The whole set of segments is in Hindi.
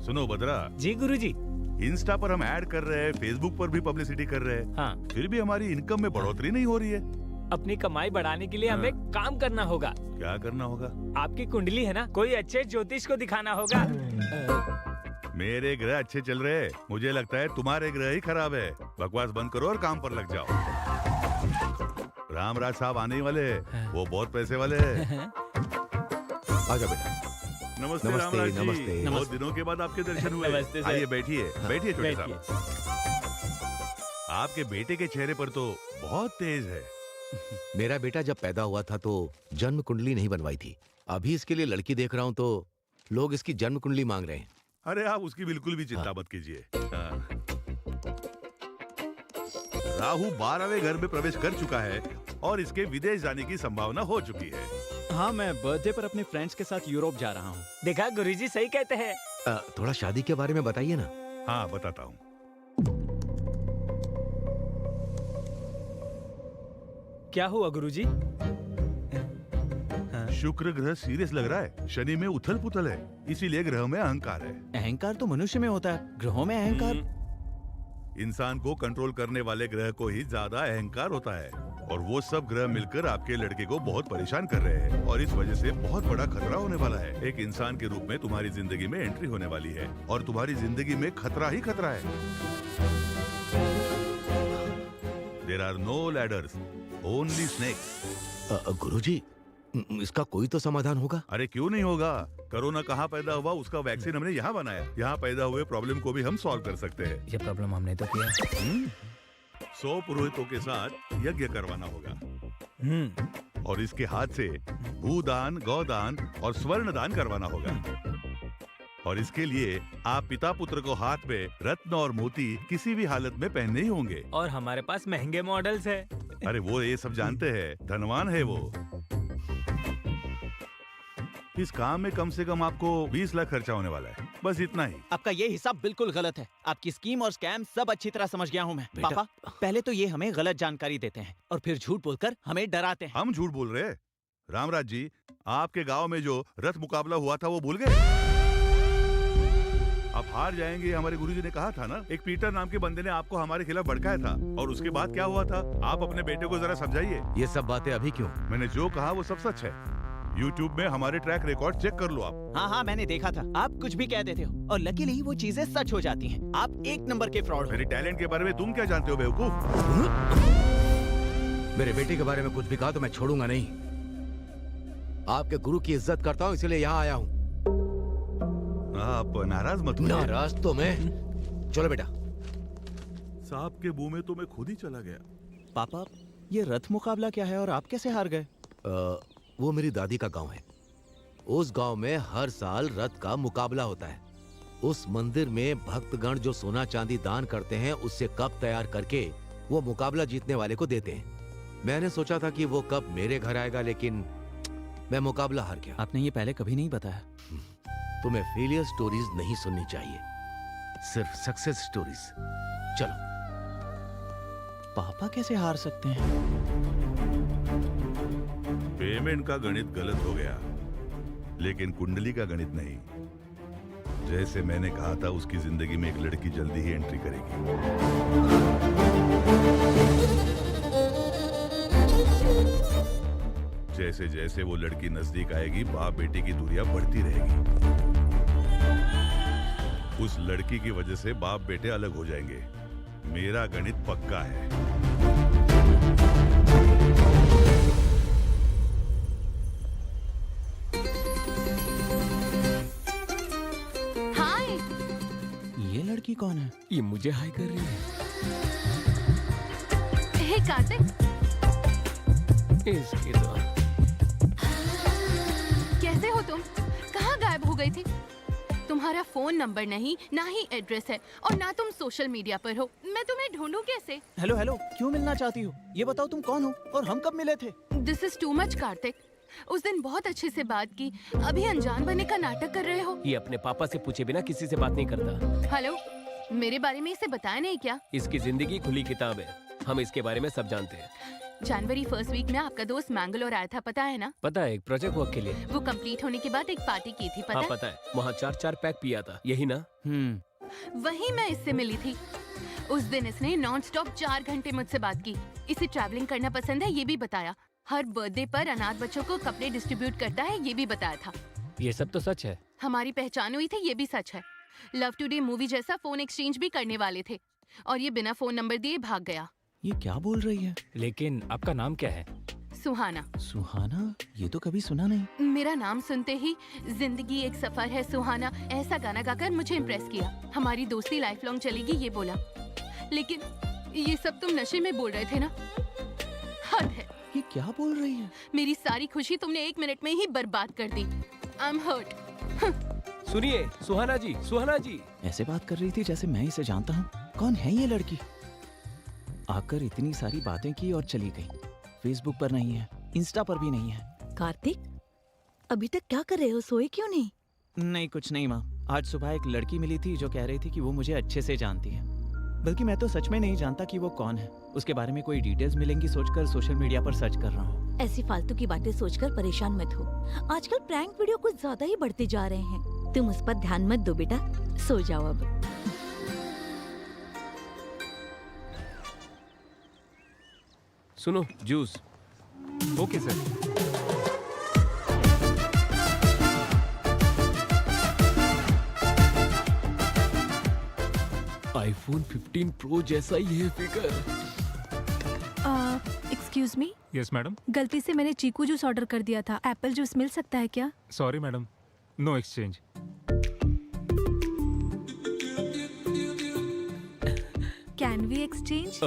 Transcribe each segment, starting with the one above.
सुनो बद्रा जी गुरुजी। इंस्टा पर हम ऐड कर रहे हैं, फेसबुक पर भी पब्लिसिटी कर रहे हैं, हाँ। फिर भी हमारी इनकम में बढ़ोतरी नहीं हो रही है। अपनी कमाई बढ़ाने के लिए हमें काम करना होगा। क्या करना होगा? आपकी कुंडली है ना, कोई अच्छे ज्योतिष को दिखाना होगा। मेरे ग्रह अच्छे चल रहे हैं, मुझे लगता है तुम्हारे ग्रह ही खराब है। बकवास बंद करो और काम पर लग जाओ। रामराज साहब आने ही वाले हैं, वो बहुत पैसे वाले हैं। आजा बेटा। नमस्ते नमस्ते, रामराज जी। नमस्ते। बहुत दिनों के बाद आपके दर्शन हुए। नमस्ते सर। आइए बैठिए, बैठिए छोटे बैठिए। साहब। आपके बेटे के चेहरे पर तो बहुत तेज है। मेरा बेटा जब पैदा हुआ था तो जन्म कुंडली नहीं बनवाई थी। अभी इसके लिए लड़की देख रहा हूँ तो लोग इसकी जन्म कुंडली मांग रहे हैं। अरे आप उसकी बिल्कुल भी चिंता मत कीजिए। राहु 12वें घर में प्रवेश कर चुका है और इसके विदेश जाने की संभावना हो चुकी है। हाँ, मैं बर्थडे पर अपने फ्रेंड्स के साथ यूरोप जा रहा हूँ। देखा गुरुजी सही कहते हैं। थोड़ा शादी के बारे में बताइए ना। हाँ बताता हूँ। क्या हुआ गुरुजी? शुक्र ग्रह सीरियस लग रहा है, शनि में उथल पुथल है, इसीलिए ग्रह में अहंकार है। अहंकार तो मनुष्य में होता है, ग्रहों में अहंकार। इंसान को कंट्रोल करने वाले ग्रह को ही ज्यादा अहंकार होता है और वो सब ग्रह मिलकर आपके लड़के को बहुत परेशान कर रहे हैं और इस वजह से बहुत बड़ा खतरा होने वाला है। एक इंसान के रूप में तुम्हारी जिंदगी में एंट्री होने वाली है और तुम्हारी जिंदगी में खतरा ही खतरा है। There are no ladders, only snakes. गुरुजी, इसका कोई तो समाधान होगा? अरे क्यों नहीं होगा? कोरोना कहाँ पैदा हुआ, उसका वैक्सीन हमने यहाँ बनाया। यहाँ पैदा हुए प्रॉब्लम को भी हम सॉल्व कर सकते हैं। ये प्रॉब्लम हमने तो किया। 100 पुरोहितों के साथ यज्ञ करवाना होगा और इसके हाथ से भूदान, गौदान और स्वर्ण दान करवाना होगा। और इसके लिए आप पिता पुत्र को हाथ में रत्न और मोती किसी भी हालत में पहनने ही होंगे। और हमारे पास महंगे मॉडल्स है। अरे वो ये सब जानते हैं, धनवान है वो। इस काम में कम से कम आपको 20 लाख खर्चा होने वाला है, बस इतना ही। आपका ये हिसाब बिल्कुल गलत है। आपकी स्कीम और स्कैम सब अच्छी तरह समझ गया हूँ मैं। बेटा। पापा, पहले तो ये हमें गलत जानकारी देते हैं और फिर झूठ बोलकर हमें डराते हैं। हम झूठ बोल रहे हैं? रामराज जी, आपके गांव में जो रथ मुकाबला हुआ था वो भूल गए? आप हार जाएंगे, हमारे गुरुजी ने कहा था ना। एक पीटर नाम के बंदे ने आपको हमारे खिलाफ भड़काया था और उसके बाद क्या हुआ था? आप अपने बेटे को जरा समझाइए। ये सब बातें अभी क्यों? मैंने जो कहा वो सब सच है। YouTube में हमारे ट्रैक रिकॉर्ड चेक कर लो आप। हाँ हाँ, मैंने देखा था। आप कुछ भी कह देते हो और लकीली वो चीजें सच हो जाती हैं। आप एक नंबर के फ्रॉड हो। मेरे टैलेंट के बारे में तुम क्या जानते हो बेवकूफ? मेरे बेटे के बारे में कुछ भी कहा तो मैं छोड़ूंगा नहीं। आपके गुरु की इज्जत करता हूँ, इसलिए यहाँ आया हूँ। आप नाराज मत होइए। नाराज तो मैं। चलो बेटा। सांप के मुंह में तो मैं खुद ही चला गया। पापा, ये रथ मुकाबला क्या है और आप कैसे हार गए? वो मेरी दादी का गांव है। उस गांव में हर साल रथ का मुकाबला होता है। उस मंदिर में भक्तगण जो सोना चांदी दान करते हैं उससे कप तैयार करके वो मुकाबला जीतने वाले को देते हैं। मैंने सोचा था कि वो कप मेरे घर आएगा, लेकिन मैं मुकाबला हार गया। आपने ये पहले कभी नहीं बताया। तुम्हें फेलियर स्टोरीज नहीं सुननी चाहिए, सिर्फ सक्सेस स्टोरीज। चलो। पापा कैसे हार सकते हैं? पेमेंट का गणित गलत हो गया, लेकिन कुंडली का गणित नहीं। जैसे मैंने कहा था, उसकी जिंदगी में एक लड़की जल्दी ही एंट्री करेगी। जैसे जैसे वो लड़की नजदीक आएगी, बाप बेटे की दूरियां बढ़ती रहेगी। उस लड़की की वजह से बाप बेटे अलग हो जाएंगे। मेरा गणित पक्का है। हाय, ये लड़की कौन है? ये मुझे हाई कर रही है। हे कार्तिक, इसकी तो कैसे हो तुम? कहाँ गायब हो गई थी? तुम्हारा फोन नंबर नहीं, ना ही एड्रेस है और ना तुम सोशल मीडिया पर हो। मैं तुम्हें ढूंढूं कैसे? हेलो हेलो, क्यों मिलना चाहती हो? ये बताओ तुम कौन हो और हम कब मिले थे? This is too much Kartik. उस दिन बहुत अच्छे से बात की, अभी अनजान बनने का नाटक कर रहे हो। ये अपने पापा से पूछे बिना किसी से बात नहीं करता। हेलो, मेरे बारे में इसे बताया नहीं क्या? इसकी जिंदगी खुली किताब है, हम इसके बारे में सब जानते हैं। जनवरी फर्स्ट वीक में आपका दोस्त मैंगलोर आया था, पता है ना? पता है, एक प्रोजेक्ट वर्क के लिए। वो कंप्लीट होने के बाद एक पार्टी की थी, पता हाँ है? पता है, वहाँ 4-4 पैक पिया था, यही ना? वही मैं इससे मिली थी। उस दिन इसने नॉन स्टॉप 4 घंटे मुझसे बात की। इसे ट्रैवलिंग करना पसंद है, ये भी बताया। हर बर्थडे पर अनाथ बच्चों को कपड़े डिस्ट्रीब्यूट करता है, ये भी बताया था। ये सब तो सच है। हमारी पहचान हुई थी, ये भी सच है। लव टुडे मूवी जैसा फोन एक्सचेंज भी करने वाले थे और ये बिना फोन नंबर दिए भाग गया। ये क्या बोल रही है? लेकिन आपका नाम क्या है? सुहाना। सुहाना? ये तो कभी सुना नहीं। मेरा नाम सुनते ही जिंदगी एक सफर है सुहाना ऐसा गाना गाकर मुझे इम्प्रेस किया। हमारी दोस्ती लाइफ लॉन्ग चलेगी, ये बोला। लेकिन ये सब तुम नशे में बोल रहे थे ना? हद है। ये क्या बोल रही है? मेरी सारी खुशी तुमने 1 मिनट में ही बर्बाद कर दी। I am hurt. सुनिए सुहाना जी, सुहाना जी। ऐसे बात कर रही थी जैसे मैं इसे जानता हूँ। कौन है ये लड़की? आकर इतनी सारी बातें की और चली गई। फेसबुक पर नहीं है, इंस्टा पर भी नहीं है। कार्तिक, अभी तक क्या कर रहे हो? सोए क्यों नहीं? नहीं, कुछ नहीं माँ। आज सुबह एक लड़की मिली थी जो कह रही थी कि वो मुझे अच्छे से जानती है। बल्कि मैं तो सच में नहीं जानता कि वो कौन है। उसके बारे में कोई डिटेल्स मिलेंगी सोचकर सोशल मीडिया पर सर्च कर रहा हूँ। ऐसी फालतू की बातें सोचकर परेशान मत हो। आजकल प्रैंक वीडियो कुछ ज्यादा ही बढ़ते जा रहे हैं। तुम उस पर ध्यान मत दो बेटा, सो जाओ अब। सुनो, juice. Okay sir. IPhone 15 pro जैसा ही है figure. Excuse me, yes madam. गलती से मैंने चीकू जूस ऑर्डर कर दिया था। एप्पल जूस मिल सकता है क्या? Sorry madam, no exchange. Can we exchange?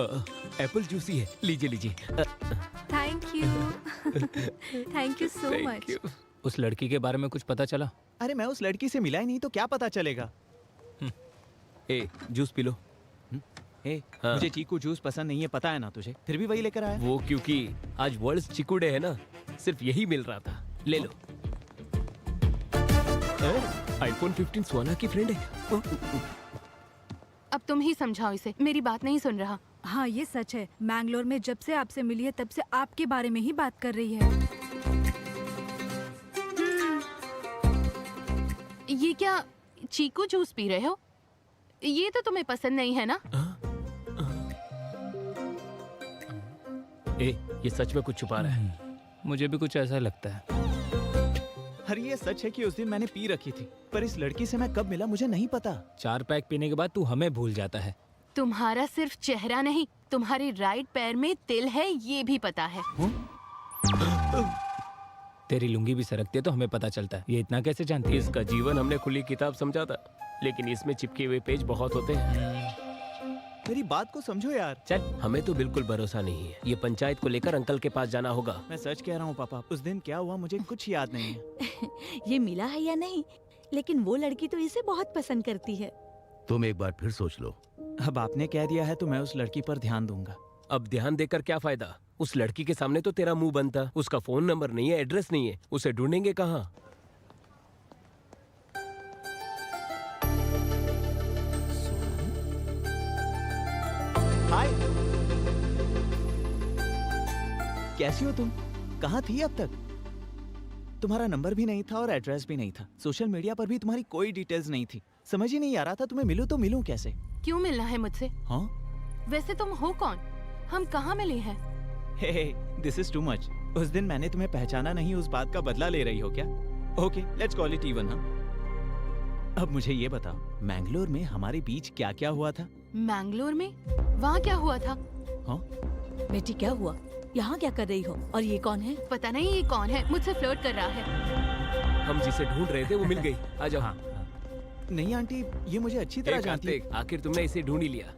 Apple juice ही है, लीजिए लीजिए। Thank you. Thank you so Thank much. you। उस लड़की के बारे में कुछ पता चला? अरे मैं उस लड़की से मिला ही नहीं तो क्या पता चलेगा। ए, जूस पी लो। हाँ। मुझे चीकू जूस पसंद नहीं है, पता है ना तुझे, फिर भी वही लेकर आया। वो क्योंकि आज वर्ल्ड चीकू डे है ना, सिर्फ यही मिल रहा था। ले लो। आईफोन 15 सुहाना की फ्रेंड है। अब तुम ही समझाओ इसे, मेरी बात नहीं सुन रहा। हाँ ये सच है, मैंगलोर में जब से आपसे मिली है तब से आपके बारे में ही बात कर रही है। ये क्या चीकू जूस पी रहे हो? ये तो तुम्हें पसंद नहीं है ना? ए, ये सच में कुछ छुपा रहा है। मुझे भी कुछ ऐसा लगता है। अरे ये सच है कि उस दिन मैंने पी रखी थी, पर इस लड़की से मैं कब मिला मुझे नहीं पता। 4 पैक पीने के बाद तू हमें भूल जाता है। तुम्हारा सिर्फ चेहरा नहीं, तुम्हारे राइट पैर में तिल है, ये भी पता है। तेरी लुंगी भी सरकती है तो हमें पता चलता है। ये इतना कैसे जानती है? इसका जीवन हमने खुली किताब समझा था, लेकिन इसमें चिपके हुए पेज बहुत होते हैं। मेरी बात को समझो यार। चल, हमें तो बिल्कुल भरोसा नहीं है। ये पंचायत को लेकर अंकल के पास जाना होगा। मैं सच कह रहा हूँ पापा, उस दिन क्या हुआ मुझे कुछ याद नहीं है। ये मिला है या नहीं, लेकिन वो लड़की तो इसे बहुत पसंद करती है। तुम एक बार फिर सोच लो। अब आपने कह दिया है तो मैं उस लड़की पर ध्यान दूंगा। अब ध्यान देकर क्या फायदा? उस लड़की के सामने तो तेरा मुंह बंद था। उसका फोन नंबर नहीं है, एड्रेस नहीं है, उसे ढूंढेंगे कहाँ? हाय, कैसी हो तुम? कहाँ थी अब तक? तुम्हारा नंबर भी नहीं था और एड्रेस भी नहीं था। सोशल मीडिया पर भी तुम्हारी कोई डिटेल्स नहीं थी। समझ ही नहीं आ रहा था तुम्हें मिलूं तो मिलूं कैसे। क्यों मिलना है मुझसे? हाँ? वैसे तुम हो कौन? हम कहाँ मिले हैं? हे, दिस इज टू मच। उस दिन मैंने तुम्हें पहचाना नहीं, उस बात का बदला ले रही हो क्या? Okay, let's call it even. हाँ, अब मुझे ये बताओ, मैंगलोर में हमारे बीच क्या क्या हुआ था? मैंगलोर में? वहाँ क्या हुआ था? हाँ? बेटी क्या हुआ? यहाँ क्या कर रही हो? और ये कौन है? पता नहीं ये कौन है, मुझसे फ्लर्ट कर रहा है। हम जिसे ढूंढ रहे थे वो मिल गई। आ जाओ। हाँ, नहीं आंटी, ये मुझे अच्छी तरह जानती है। आखिर तुमने इसे ढूंढ ही लिया।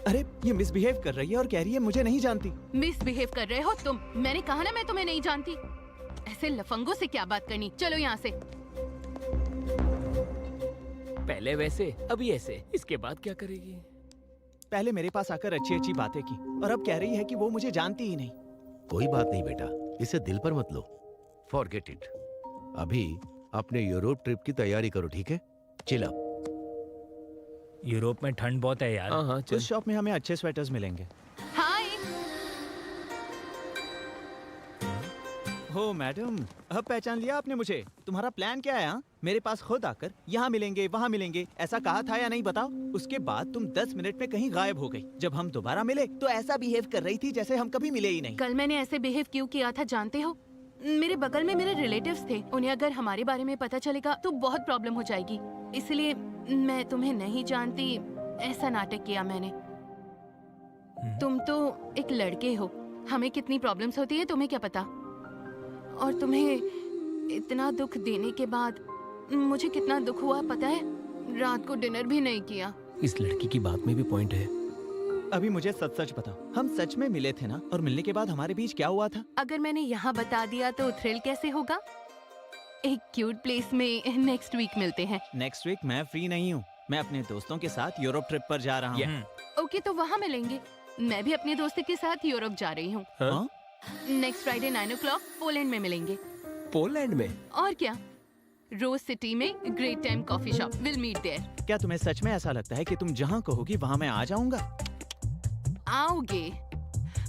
अरे ये मिसबिहेव कर रही है और कह रही है मुझे नहीं जानती। मिसबिहेव कर रहे हो तुम? मैंने कहा ना मैं तुम्हें नहीं जानती। ऐसे लफंगों से क्या बात करनी, चलो यहाँ से। पहले वैसे, अभी ऐसे, इसके बाद क्या करेगी? पहले मेरे पास आकर अच्छी अच्छी बातें की और अब कह रही है कि वो मुझे जानती ही नहीं। कोई बात नहीं बेटा, इसे दिल पर मत लो। Forget it. अभी अपने यूरोप ट्रिप की तैयारी करो, ठीक है? Chill up. यूरोप में ठंड बहुत है यार। हाँ हाँ, चल। उस शॉप में हमें अच्छे स्वेटर्स मिलेंगे। हाय। हो मैडम, अब पहचान लिया आपने मुझे। तुम्हारा प्लान क्या है? हाँ? मेरे पास खुद आकर यहाँ मिलेंगे वहाँ मिलेंगे ऐसा कहा था या नहीं बताओ? उसके बाद तुम 10 मिनट में कहीं गायब हो गई। जब हम दोबारा मिले तो ऐसा बिहेव कर रही थी जैसे हम कभी मिले ही नहीं। कल मैंने ऐसे बिहेव क्यों किया था जानते हो? मेरे बगल में मेरे रिलेटिव्स थे, उन्हें अगर हमारे बारे में पता चलेगा तो बहुत प्रॉब्लम हो जाएगी, इसलिए मैं तुम्हें नहीं जानती ऐसा नाटक किया मैंने। तुम तो एक लड़के हो, हमें कितनी प्रॉब्लम्स होती है तुम्हें क्या पता? और तुम्हें इतना दुख देने के बाद मुझे कितना दुख हुआ पता है? रात को डिनर भी नहीं किया। इस लड़की की बात में भी पॉइंट है। अभी मुझे सच सच बताओ, हम सच में मिले थे ना? और मिलने के बाद हमारे बीच क्या हुआ था? अगर मैंने यहाँ बता दिया तो थ्रिल कैसे होगा? एक क्यूट प्लेस में नेक्स्ट वीक मिलते हैं। नेक्स्ट वीक मैं फ्री नहीं हूँ, मैं अपने दोस्तों के साथ यूरोप ट्रिप पर जा रहा हूँ। ओके तो वहाँ मिलेंगे। मैं भी अपने दोस्त के साथ यूरोप जा रही हूँ। हाँ? नेक्स्ट फ्राइडे 9 o'clock पोलैंड में मिलेंगे। पोलैंड में? और क्या, रोज सिटी में great time coffee shop, will meet there. क्या तुम्हें सच में ऐसा लगता है कि तुम जहाँ कहोगी वहाँ मैं आ जाऊँगा? आओगे,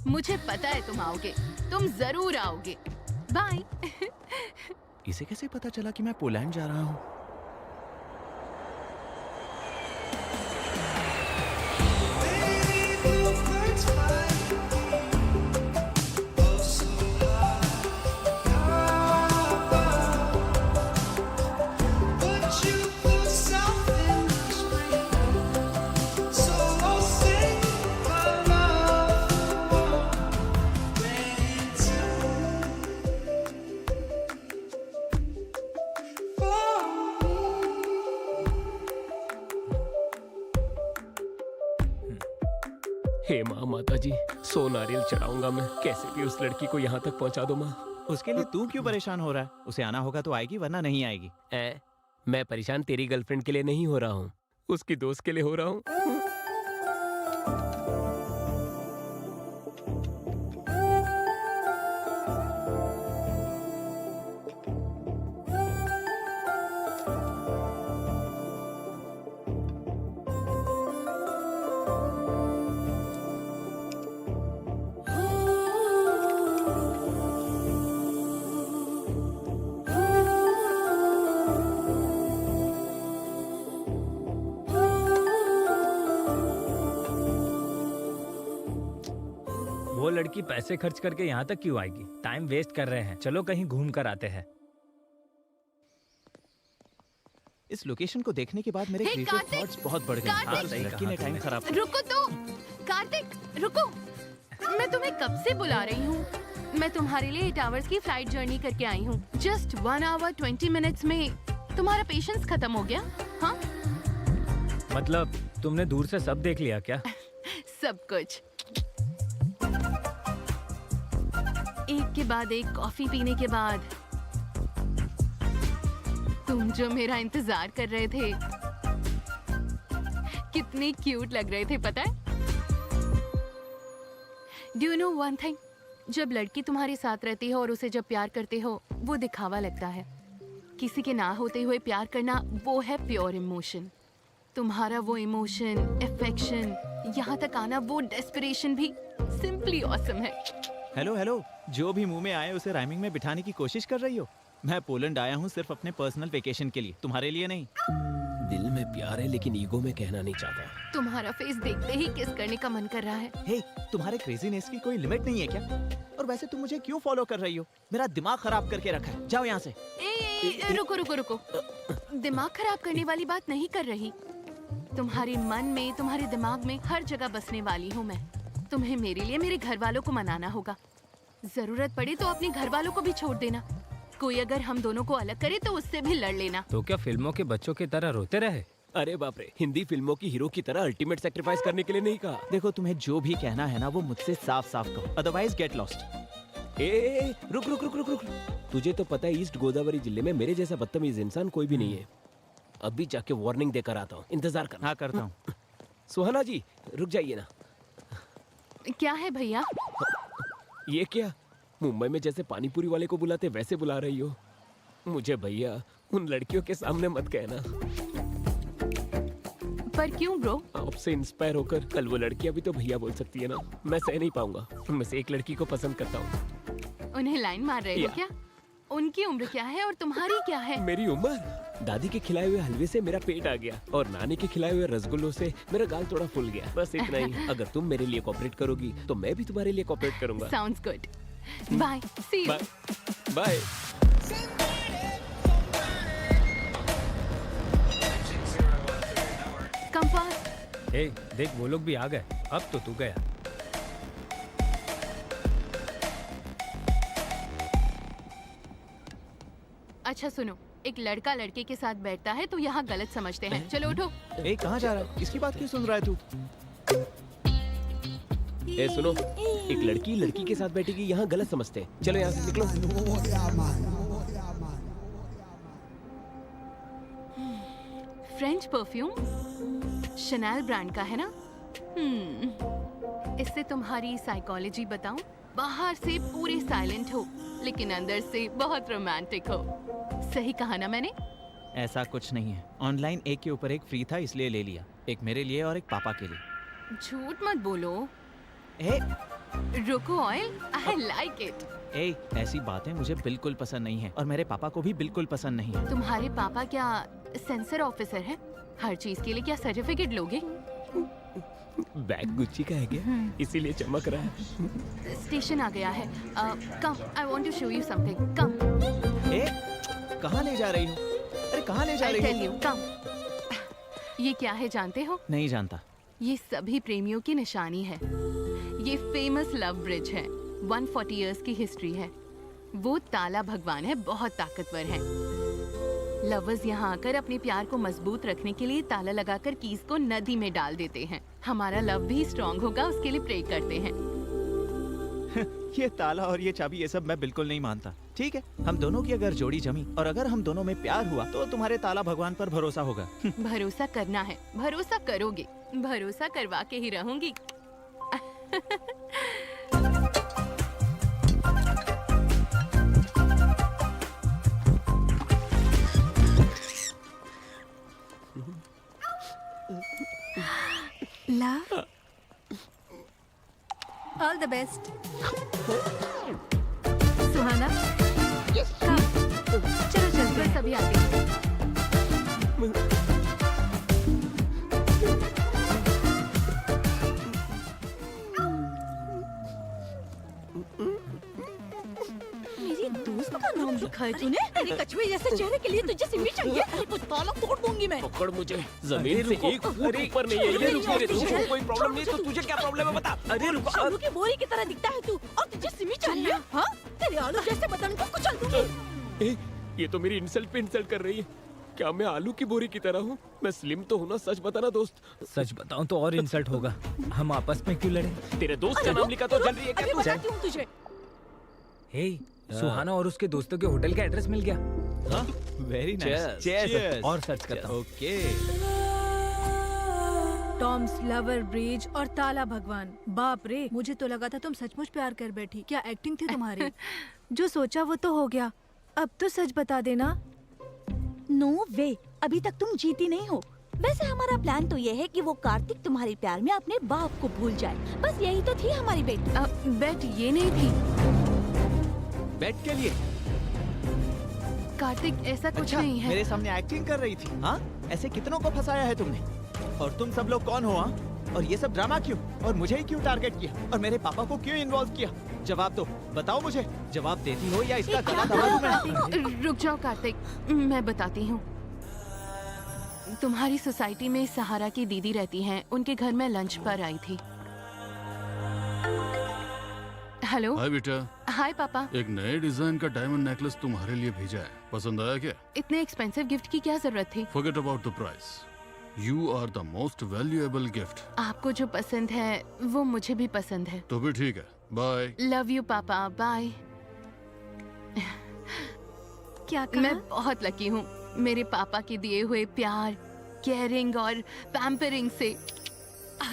मुझे पता है तुम आओगे, तुम जरूर आओगे। बाय। इसे कैसे पता चला कि मैं पोलैंड जा रहा हूँ? हे माँ, माता जी, 100 नारियल चढ़ाऊंगा मैं, कैसे भी उस लड़की को यहाँ तक पहुँचा दो माँ। उसके लिए तू क्यों परेशान हो रहा है? उसे आना होगा तो आएगी वरना नहीं आएगी। मैं परेशान तेरी गर्लफ्रेंड के लिए नहीं हो रहा हूँ, उसकी दोस्त के लिए हो रहा हूँ। वो लड़की पैसे खर्च करके यहाँ तक क्यों आएगी? टाइम वेस्ट कर रहे हैं, चलो कहीं घूम कर आते हैं। इस लोकेशन को देखने के बाद मेरे हे, क्रिएटिव कार्तिक! थॉट्स बहुत बढ़ गए। कार्तिक! हाँ, सही लड़की ने टाइम खराब कर। रुको तो, कार्तिक रुको, मैं तुम्हें कब से बुला रही हूँ। मैं तुम्हारे लिए 8 hours की फ्लाइट जर्नी करके आई हूँ। जस्ट 1 hour 20 minutes में तुम्हारा पेशेंस खत्म हो गया? हाँ, मतलब तुमने दूर से सब देख लिया क्या? सब कुछ। एक के बाद एक कॉफी पीने के बाद तुम जो मेरा इंतजार कर रहे थे, कितने क्यूट लग रहे थे पता है? Do you know one thing, जब लड़की तुम्हारे साथ रहती है और उसे जब प्यार करते हो वो दिखावा लगता है। किसी के ना होते हुए प्यार करना वो है प्योर इमोशन। तुम्हारा वो इमोशन, अफेक्शन, यहाँ तक आना, वो डेस्परेशन भी सिंपली ऑसम है। हेलो हेलो, जो भी मुंह में आए उसे राइमिंग में बिठाने की कोशिश कर रही हो। मैं पोलैंड आया हूँ सिर्फ अपने पर्सनल वेकेशन के लिए, तुम्हारे लिए नहीं। दिल में प्यार है लेकिन ईगो में कहना नहीं चाहता। तुम्हारा फेस देखते ही किस करने का मन कर रहा है। हे, तुम्हारे क्रेजीनेस की कोई लिमिट नहीं है क्या? और वैसे तुम मुझे क्यों फॉलो कर रही हो? मेरा दिमाग खराब करके रखा है, जाओ यहाँ से। रुको रुको रुको, दिमाग खराब करने वाली बात नहीं कर रही। तुम्हारे मन में, तुम्हारे दिमाग में हर जगह बसने वाली हूँ मैं। तुम्हें मेरे लिए मेरे घर वालों को मनाना होगा। जरूरत पड़े तो अपने घर वालों को भी छोड़ देना। कोई अगर हम दोनों को अलग करे तो उससे भी लड़ लेना। तो क्या फिल्मों के बच्चों की तरह रोते रहे? अरे बाप रे, हिंदी फिल्मों की हीरो की तरह अल्टीमेट सेक्रीफाइस करने के लिए नहीं कहा। देखो, तुम्हें जो भी कहना है ना वो मुझसे साफ साफ कहो, अदरवाइज गेट लॉस्ट। रुक रुक रुक रुक रुक। तुझे तो पता है ईस्ट गोदावरी जिले में मेरे जैसा बदतमीज इंसान कोई भी नहीं है। अभी जाके वार्निंग देकर आता हूँ, इंतजार करना। हाँ, करता हूँ। सुहाना जी रुक जाइए ना। क्या है भैया? ये क्या, मुंबई में जैसे पानीपुरी वाले को बुलाते वैसे बुला रही हो मुझे? भैया उन लड़कियों के सामने मत कहना। पर क्यों ब्रो? आपसे इंस्पायर होकर कल वो लड़कियां भी तो भैया बोल सकती है ना। मैं सह नहीं पाऊंगा। उनमें से एक लड़की को पसंद करता हूँ। उन्हें लाइन मार रहे हो या। क्या? उनकी उम्र क्या है और तुम्हारी क्या है? मेरी उम्र? दादी के खिलाए हुए हलवे से मेरा पेट आ गया और नानी के खिलाए हुए रसगुल्लों से मेरा गाल थोड़ा फूल गया, बस इतना ही। अगर तुम मेरे लिए कोऑपरेट करोगी तो मैं भी तुम्हारे लिए कोऑपरेट करूंगा। Sounds good. Bye, see you. Bye bye. Compass. ए, देख वो लोग भी आ गए। अब तो तू गया। अच्छा सुनो, एक लड़का लड़के के साथ बैठता है तो यहाँ गलत समझते हैं। चलो उठो। ए, कहाँ जा रहा है? इसकी बात क्यों सुन रहा है तू? ए सुनो, एक लड़की लड़की के साथ बैठेगी यहाँ गलत समझते हैं। चलो यहाँ से निकलो। फ्रेंच परफ्यूम शनैल ब्रांड का है ना? इससे तुम्हारी साइकोलॉजी बताऊं? बाहर से पूरे साइलेंट हो लेकिन अंदर से बहुत रोमांटिक हो। सही कहा ना मैंने? ऐसा कुछ नहीं है। ऑनलाइन एक के ऊपर एक फ्री था इसलिए ले लिया। एक मेरे लिए और एक पापा के लिए। झूठ मत बोलो। ए, रुको ऑयल, आई लाइक इट। ए, ऐसी बातें मुझे बिल्कुल पसंद नहीं है और मेरे पापा को भी बिल्कुल पसंद नहीं है। तुम्हारे पापा क्या सेंसर ऑफिसर है? हर चीज के लिए क्या सर्टिफिकेट लोगे? बैग गुच्ची का है क्या? इसीलिए चमक रहा है। स्टेशन आ गया है। Come, I want to show you something. Come. ए, कहाँ ले जा रही हो? अरे कहाँ ले जा आई रही टेल हो? यू, कम। ये क्या है जानते हो? नहीं जानता। ये सभी प्रेमियों की निशानी है। ये फेमस लव ब्रिज है। 140 इयर्स की हिस्ट्री है। वो ताला भगवान है, बहुत ताकतवर है। लवर्स यहाँ आकर अपने प्यार को मजबूत रखने के लिए ताला लगाकर कीज को नदी में डाल देते हैं। हमारा लव भी स्ट्रॉन्ग होगा उसके लिए प्रे करते हैं। ये ताला और ये चाबी ये सब मैं बिल्कुल नहीं मानता। ठीक है, हम दोनों की अगर जोड़ी जमी और अगर हम दोनों में प्यार हुआ तो तुम्हारे ताला भगवान पर भरोसा होगा। भरोसा करना है, भरोसा करोगे, भरोसा करवा के ही रहूंगी। Love, all the best. Suhana, come. चलो चलते हैं। बस अभी आते हैं। मेरी दोस्त का नाम लिखा है तूने? तेरे कछुए जैसे चेहरे के लिए तुझे सिमी चाहिए? तो ताला तोड़ दूंगी मैं। पकड़ मुझे, जमीन से एक फुट ऊपर नहीं है। ये रुक मेरे, तुझे कोई प्रॉब्लम नहीं तो तुझे क्या प्रॉब्लम है बता। अरे रुको। आलू की बोरी की तरह दिखता है तू और तुझे सिमी चाहिए? हाँ, तेरे आलू जैसे बदन को कुचल दूंगी। ए, ये तो मेरी इंसल्ट पे इंसल्ट कर रही है। क्या मैं आलू की बोरी की तरह हूँ? मैं स्लिम तो हूँ ना, सच बताना दोस्त। सच बताऊं तो और इंसल्ट होगा। हम आपस में क्यों लड़े? तेरे दोस्त का नाम लिखा तो जल रही है क्या अभी तू? बताती हूँ तुझे। हे, सुहाना और उसके दोस्तों के होटल का एड्रेस मिल गया। हाँ, वेरी नाइस। Cheers। और सर्च करता हूँ। ओके। टॉम्स लवर ब्रिज और ताला भगवान। बाप रे, मुझे तो लगा था तुम सचमुच प्यार कर बैठी। क्या एक्टिंग थी तुम्हारी? जो सोचा वो तो हो गया। अब तो सच बता देना। नो वे, अभी तक तुम जीती नहीं हो। वैसे हमारा प्लान तो ये है कि वो कार्तिक तुम्हारे प्यार में अपने बाप को भूल जाए। बस यही तो थी हमारी बेट। बेट ये नहीं थी। बैट के लिए कार्तिक, ऐसा कुछ अच्छा, नहीं है। मेरे सामने एक्टिंग कर रही थी। हाँ, ऐसे कितनों को फंसाया है तुमने? और तुम सब लोग कौन हो? हाँ, और ये सब ड्रामा क्यों? और मुझे ही क्यों टारगेट किया? और मेरे पापा को क्यों इन्वॉल्व किया? जवाब दो, बताओ मुझे। जवाब देती हो या इसका गला दबा दूं मैं? रुक जाओ कार्तिक, मैं बताती हूँ। तुम्हारी सोसाइटी में सहारा की दीदी रहती हैं। उनके घर में लंच पर आई थी। हेलो। हाय बेटा, हाय पापा। एक नए डिजाइन का डायमंड नेकलेस तुम्हारे लिए भेजा है। पसंद आया क्या? इतने एक्सपेंसिव गिफ्ट की क्या जरूरत थी? Forget about the price. You are the most valuable gift. आपको जो पसंद है वो मुझे भी पसंद है। तो भी ठीक है, बाय। लव यू पापा, बाय। क्या कहा? मैं बहुत लकी हूँ। मेरे पापा के दिए हुए प्यार, केयरिंग और पैम्परिंग से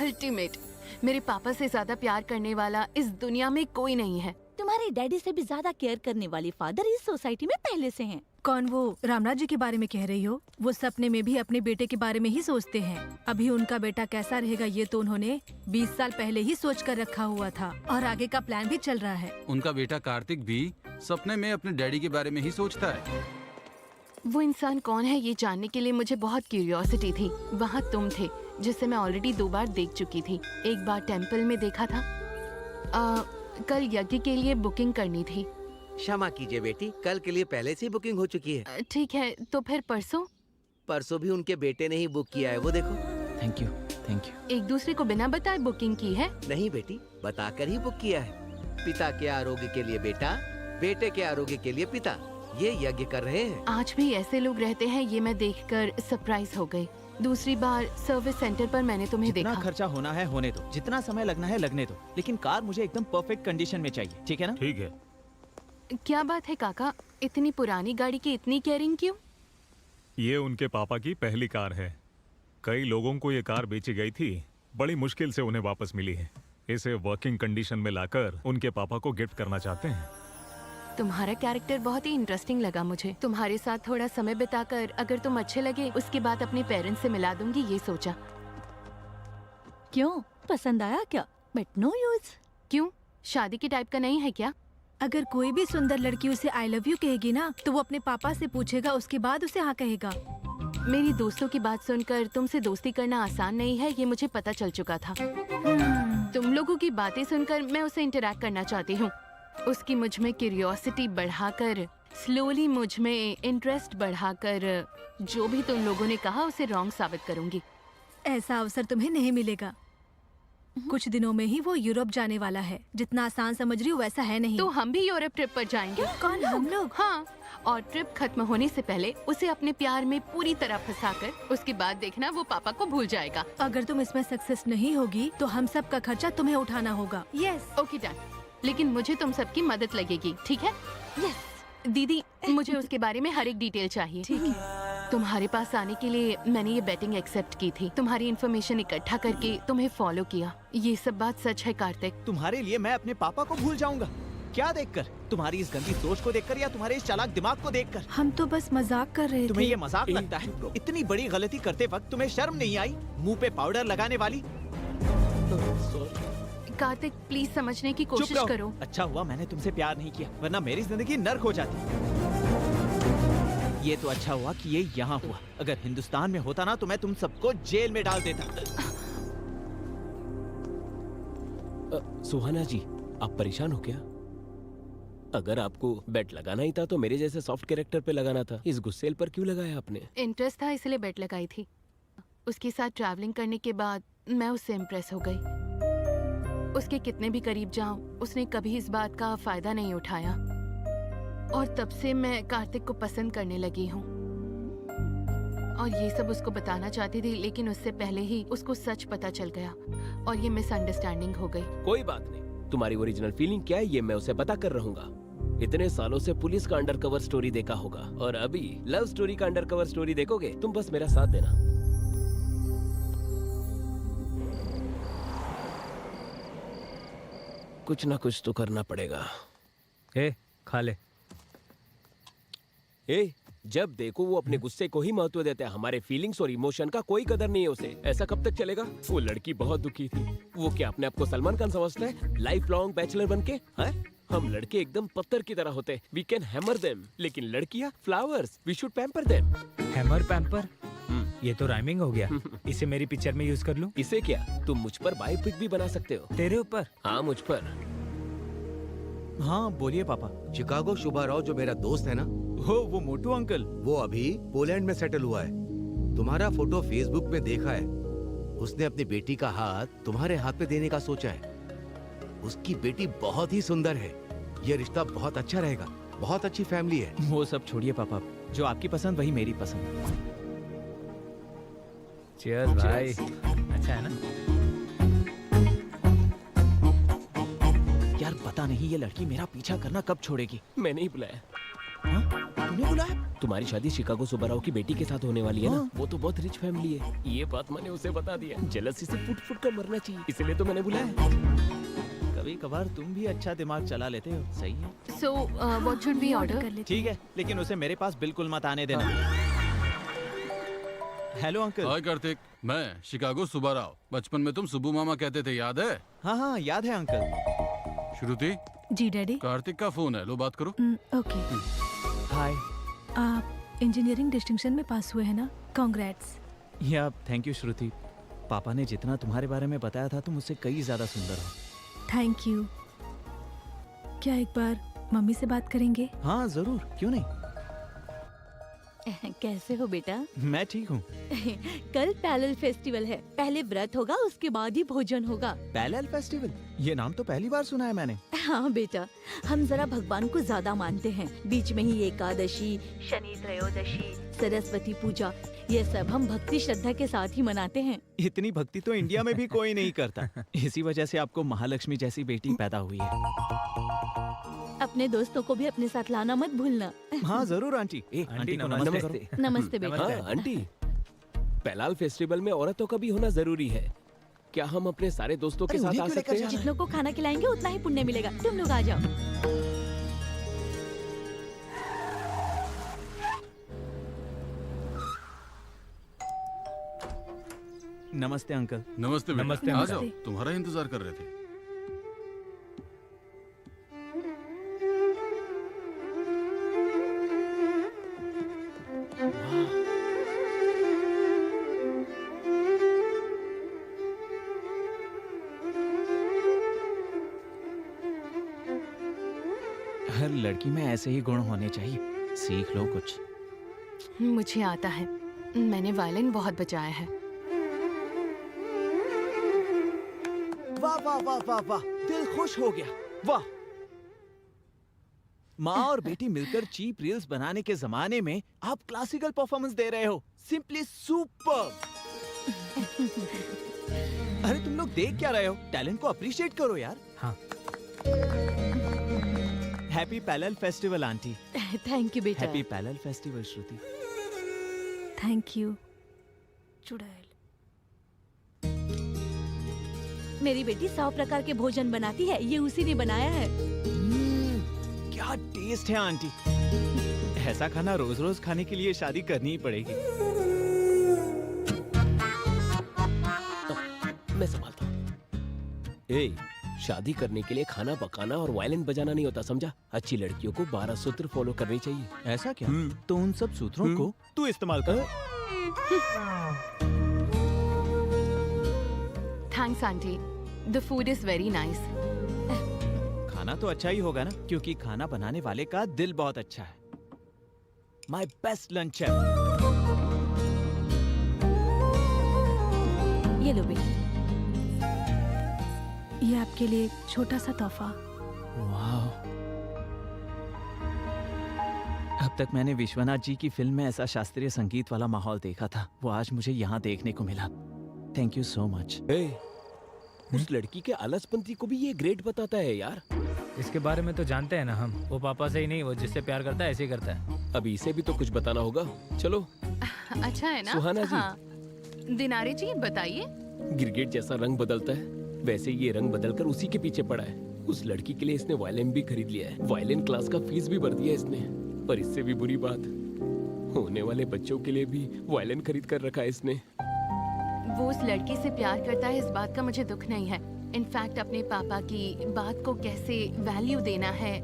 अल्टीमेट। मेरे पापा से ज्यादा प्यार करने वाला इस दुनिया में कोई नहीं है। तुम्हारे डैडी से भी ज्यादा केयर करने वाली फादर इस सोसाइटी में पहले से हैं। कौन? वो रामराज जी के बारे में कह रही हो? वो सपने में भी अपने बेटे के बारे में ही सोचते हैं। अभी उनका बेटा कैसा रहेगा ये तो उन्होंने 20 साल पहले ही सोच कर रखा हुआ था और आगे का प्लान भी चल रहा है। उनका बेटा कार्तिक भी सपने में अपने डैडी के बारे में ही सोचता है। वो इंसान कौन है ये जानने के लिए मुझे बहुत क्यूरियोसिटी थी। वहाँ तुम थे जिसे मैं ऑलरेडी 2 बार देख चुकी थी। एक बार टेंपल में देखा था। कल यज्ञ के लिए बुकिंग करनी थी। क्षमा कीजिए बेटी, कल के लिए पहले से ही बुकिंग हो चुकी है। ठीक है, तो फिर परसों? परसों भी उनके बेटे ने ही बुक किया है, वो देखो। Thank you, thank you. एक दूसरे को बिना बताए बुकिंग की है? नहीं बेटी, बताकर ही बुक किया है। पिता के आरोग्य के लिए बेटा, बेटे के आरोग्य के लिए पिता, ये यज्ञ कर रहे हैं। आज भी ऐसे लोग रहते हैं, ये मैं देखकर सरप्राइज हो गई। दूसरी बार सर्विस सेंटर पर मैंने तुम्हें जितना देखा। खर्चा होना है होने दो, जितना समय लगना है लगने दो, लेकिन कार मुझे एकदम परफेक्ट कंडीशन में चाहिए, ठीक है ना? ठीक है। क्या बात है काका, इतनी पुरानी गाड़ी की इतनी केयरिंग क्यों? ये उनके पापा की पहली कार है। कई लोगों को ये कार बेची गई थी, बड़ी मुश्किल से उन्हें वापस मिली है। इसे वर्किंग कंडीशन में लाकर उनके पापा को गिफ्ट करना चाहते हैं। तुम्हारा कैरेक्टर बहुत ही इंटरेस्टिंग लगा मुझे। तुम्हारे साथ थोड़ा समय बिताकर अगर तुम अच्छे लगे उसके बाद अपने पेरेंट्स से मिला दूंगी, ये सोचा। क्यों, पसंद आया क्या? But no use. क्यों, शादी के टाइप का नहीं है क्या? अगर कोई भी सुंदर लड़की उसे आई लव यू कहेगी ना, तो वो अपने पापा से पूछेगा, उसके बाद उसे हाँ कहेगा। मेरी दोस्तों की बात सुनकर तुमसे दोस्ती करना आसान नहीं है, ये मुझे पता चल चुका था। तुम लोगों की बातें सुनकर मैं उसे इंटरैक्ट करना चाहती हूँ। उसकी मुझ में क्यूरियोसिटी बढ़ाकर, स्लोली मुझ में इंटरेस्ट बढ़ाकर, जो भी तुम लोगों ने कहा उसे रॉन्ग साबित करूंगी। ऐसा अवसर तुम्हें नहीं मिलेगा। कुछ दिनों में ही वो यूरोप जाने वाला है। जितना आसान समझ रही हो वैसा है नहीं। तो हम भी यूरोप ट्रिप पर जाएंगे। कौन, हम लोग? हाँ, और ट्रिप खत्म होने से पहले उसे अपने प्यार में पूरी तरह फंसाकर उसके बाद देखना वो पापा को भूल जाएगा। अगर तुम इसमें सक्सेस नहीं होगी तो हम सब का खर्चा तुम्हें उठाना होगा। यस। ओके डन, लेकिन मुझे तुम सबकी मदद लगेगी, ठीक है? यस। दीदी, मुझे उसके बारे में हर एक डिटेल चाहिए। ठीक है। तुम्हारे पास आने के लिए मैंने ये बेटिंग एक्सेप्ट की थी। तुम्हारी इन्फॉर्मेशन इकट्ठा करके तुम्हें फॉलो किया। ये सब बात सच है कार्तिक। तुम्हारे लिए मैं अपने पापा को भूल जाऊंगा? क्या देखकर? तुम्हारी इस गंदी सोच को देखकर या तुम्हारे इस चालाक दिमाग को देखकर? हम तो बस मजाक कर रहे तुम्हें थे। ये मजाक लगता है? इतनी बड़ी गलती करते वक्त तुम्हें शर्म नहीं आई? मुंह पे पाउडर लगाने वाली। कार्तिक, प्लीज समझने की चुप कोशिश रहो। करो। अच्छा हुआ मैंने तुमसे प्यार नहीं किया, वरना मेरी जिंदगी नर्क हो जाती। ये तो अच्छा हुआ कि ये यहाँ हुआ। अगर हिंदुस्तान में होता ना तो मैं तुम सबको जेल में डाल देता। सुहाना जी, आप परेशान हो क्या? अगर आपको बेट लगाना ही था तो मेरे जैसे सॉफ्ट कैरेक्टर पे लगाना था। इस गुस्सेल पर क्यों लगाया आपने? इंटरेस्ट था इसलिए बेट लगाई थी। उसके साथ ट्रैवलिंग करने के बाद मैं उससे इम्प्रेस हो गई। उसके कितने भी करीब जाऊं, उसने कभी इस बात का फायदा नहीं उठाया। और तब से मैं कार्तिक को पसंद करने लगी हूँ। और ये सब उसको बताना चाहती थी, लेकिन उससे पहले ही उसको सच पता चल गया और ये मिसअंडरस्टैंडिंग हो गई। कोई बात नहीं, तुम्हारी ओरिजिनल फीलिंग क्या है ये मैं उसे पता कर रहूंगा। इतने सालों से पुलिस का अंडरकवर स्टोरी देखा होगा और अभी लव स्टोरी का अंडरकवर स्टोरी देखोगे। तुम बस मेरा साथ देना। कुछ ना कुछ तो करना पड़ेगा। ए, खा ले। ए, जब देखो वो अपने गुस्से को ही महत्व देता है, हमारे फीलिंग्स और इमोशन का कोई कदर नहीं है उसे। ऐसा कब तक चलेगा? वो लड़की बहुत दुखी थी। वो क्या अपने आप को सलमान खान समझता है? लाइफ लॉन्ग बैचलर बनके? हैं? हम लड़के एकदम पत्थर की तरह होते, वी कैन हैमर देम, लेकिन लड़कियां flowers, we should pamper them. Hammer pamper, ये तो राइमिंग हो गया। इसे मेरी पिक्चर में यूज कर लूं? इसे क्या, तुम मुझ पर बायोपिक भी बना सकते हो। तेरे ऊपर? हाँ, मुझ पर। हाँ बोलिए पापा। शिकागो शुभा राव जो मेरा दोस्त है ना, वो मोटू अंकल, वो अभी पोलैंड में सेटल हुआ है। तुम्हारा फोटो फेसबुक में देखा है। उसने अपनी बेटी का हाथ तुम्हारे हाथ पे देने का सोचा है। उसकी बेटी बहुत ही सुंदर है। ये रिश्ता बहुत अच्छा रहेगा। बहुत अच्छी फैमिली है। वो सब छोड़िए पापा, जो आपकी पसंद वही मेरी पसंद। चीयर्स भाई। अच्छा है ना? यार पता नहीं ये लड़की मेरा पीछा करना कब छोड़ेगी। मैंने ही बुलाया। हाँ? तूने बुलाया? तुम्हारी शादी शिकागो सुब्बाराव की बेटी के साथ होने वाली है ना? वो तो बहुत रिच फैमिली है। ये बात मैंने उसे बता दिया। जेलसी से फुट फुट कर मरना चाहिए, इसलिए तो मैंने बुलाया। कभी कभार तुम भी अच्छा दिमाग चला लेते हो। सही है। So what should we order? ठीक है, लेकिन उसे मेरे पास बिल्कुल मत आने देना। Hello uncle. हाय कार्तिक, मैं शिकागो सुब्बाराव। बचपन में तुम सुब्बू मामा कहते थे, याद है? हाँ हाँ याद है अंकल। श्रुति, जी डैडी। कार्तिक का फोन है, लो बात करो। ओके। हाय। आप इंजीनियरिंग डिस्टिंक्शन में पास हुए हैं ना? कांग्रेट्स। या थैंक यू श्रुति। पापा ने जितना तुम्हारे बारे में बताया था तुम मुझसे कई ज्यादा सुंदर हो। Thank you. क्या एक बार मम्मी से बात करेंगे? हाँ जरूर, क्यों नहीं। कैसे हो बेटा? मैं ठीक हूँ। कल पैरेलल फेस्टिवल है। पहले व्रत होगा, उसके बाद ही भोजन होगा। Parallel festival? ये नाम तो पहली बार सुना है मैंने। हाँ बेटा, हम जरा भगवान को ज्यादा मानते हैं। बीच में ही एकादशी, शनि त्रयोदशी, सरस्वती पूजा, ये सब हम भक्ति श्रद्धा के साथ ही मनाते हैं। इतनी भक्ति तो इंडिया में भी कोई नहीं करता। इसी वजह से आपको महालक्ष्मी जैसी बेटी पैदा हुई है। अपने दोस्तों को भी अपने साथ लाना मत भूलना। हाँ जरूर आंटी। आंटी को नमस्ते। करो। नमस्ते बेटा। हाँ आंटी, पैलाल फेस्टिवल में औरतों का भी होना जरूरी है। क्या हम अपने सारे दोस्तों के अरे, साथ उन्हें आ क्यों सकते लेकर हैं? जाना जितनों को खाना खिलाएंगे उतना ही पुण्य मिलेगा। तुम लोग आ जाओ। नमस्ते अंकल। नमस्ते बेटा। नमस्ते, आ नमस्ते। जाओ, तुम्हारा इंतजार कर रहे थे। हर लड़की में ऐसे ही गुण होने चाहिए। सीख लो कुछ। मुझे आता है, मैंने वायलिन बहुत बजाया है। वाह वाह वाह वाह वाह, दिल खुश हो गया। वाह। माँ और बेटी मिलकर चीप रील्स बनाने के जमाने में आप क्लासिकल परफॉर्मेंस दे रहे हो। Simply super. अरे तुम लोग देख क्या रहे हो? टैलेंट को अप्रिशिएट करो यार। हाँ। Happy parallel festival aunty. Thank you बेटा। Happy parallel festival Shruti. Thank you. चुड़ैल। मेरी बेटी 100 प्रकार के भोजन बनाती है। ये उसी ने बनाया है। क्या टेस्ट है आंटी। ऐसा खाना रोज रोज खाने के लिए शादी करनी ही पड़ेगी। मैं संभालता हूँ। ए, शादी करने के लिए खाना पकाना और वायलिन बजाना नहीं होता, समझा? अच्छी लड़कियों को 12 सूत्र फॉलो करनी चाहिए। ऐसा क्या? तो उन सब सूत्रों को तू इस्तेमाल कर। Thanks aunty, the food is very nice. खाना तो अच्छा ही होगा ना, क्योंकि खाना बनाने वाले का दिल बहुत अच्छा है। My best lunch chef. ये लो बेटी। ये आपके लिए एक छोटा सा तोहफा। वाह। अब तक मैंने विश्वनाथ जी की फिल्म में ऐसा शास्त्रीय संगीत वाला माहौल देखा था, वो आज मुझे यहाँ देखने को मिला। Thank you so much. उस लड़की के आलसपंती को भी ये ग्रेट बताता है यार। इसके बारे में तो जानते हैं ना हम। वो पापा से ही नहीं, वो जिससे प्यार करता है ऐसे ही करता है। अभी इसे भी तो कुछ बताना होगा। चलो। अच्छा है ना? सुहाना जी। हाँ। दिनारे जी बताइए। गिरगिट जैसा रंग बदलता है, वैसे ये रंग बदलकर उसी के पीछे पड़ा है। उस लड़की के लिए इसने वायलिन भी खरीद लिया है। वायलिन क्लास का फीस भी भर दिया इसने। पर इससे भी बुरी बात, होने वाले बच्चों के लिए भी वायलिन खरीद कर रखा है इसने। वो उस लड़की से प्यार करता है, इस बात का मुझे दुख नहीं है। इनफैक्ट अपने पापा की बात को कैसे वैल्यू देना है,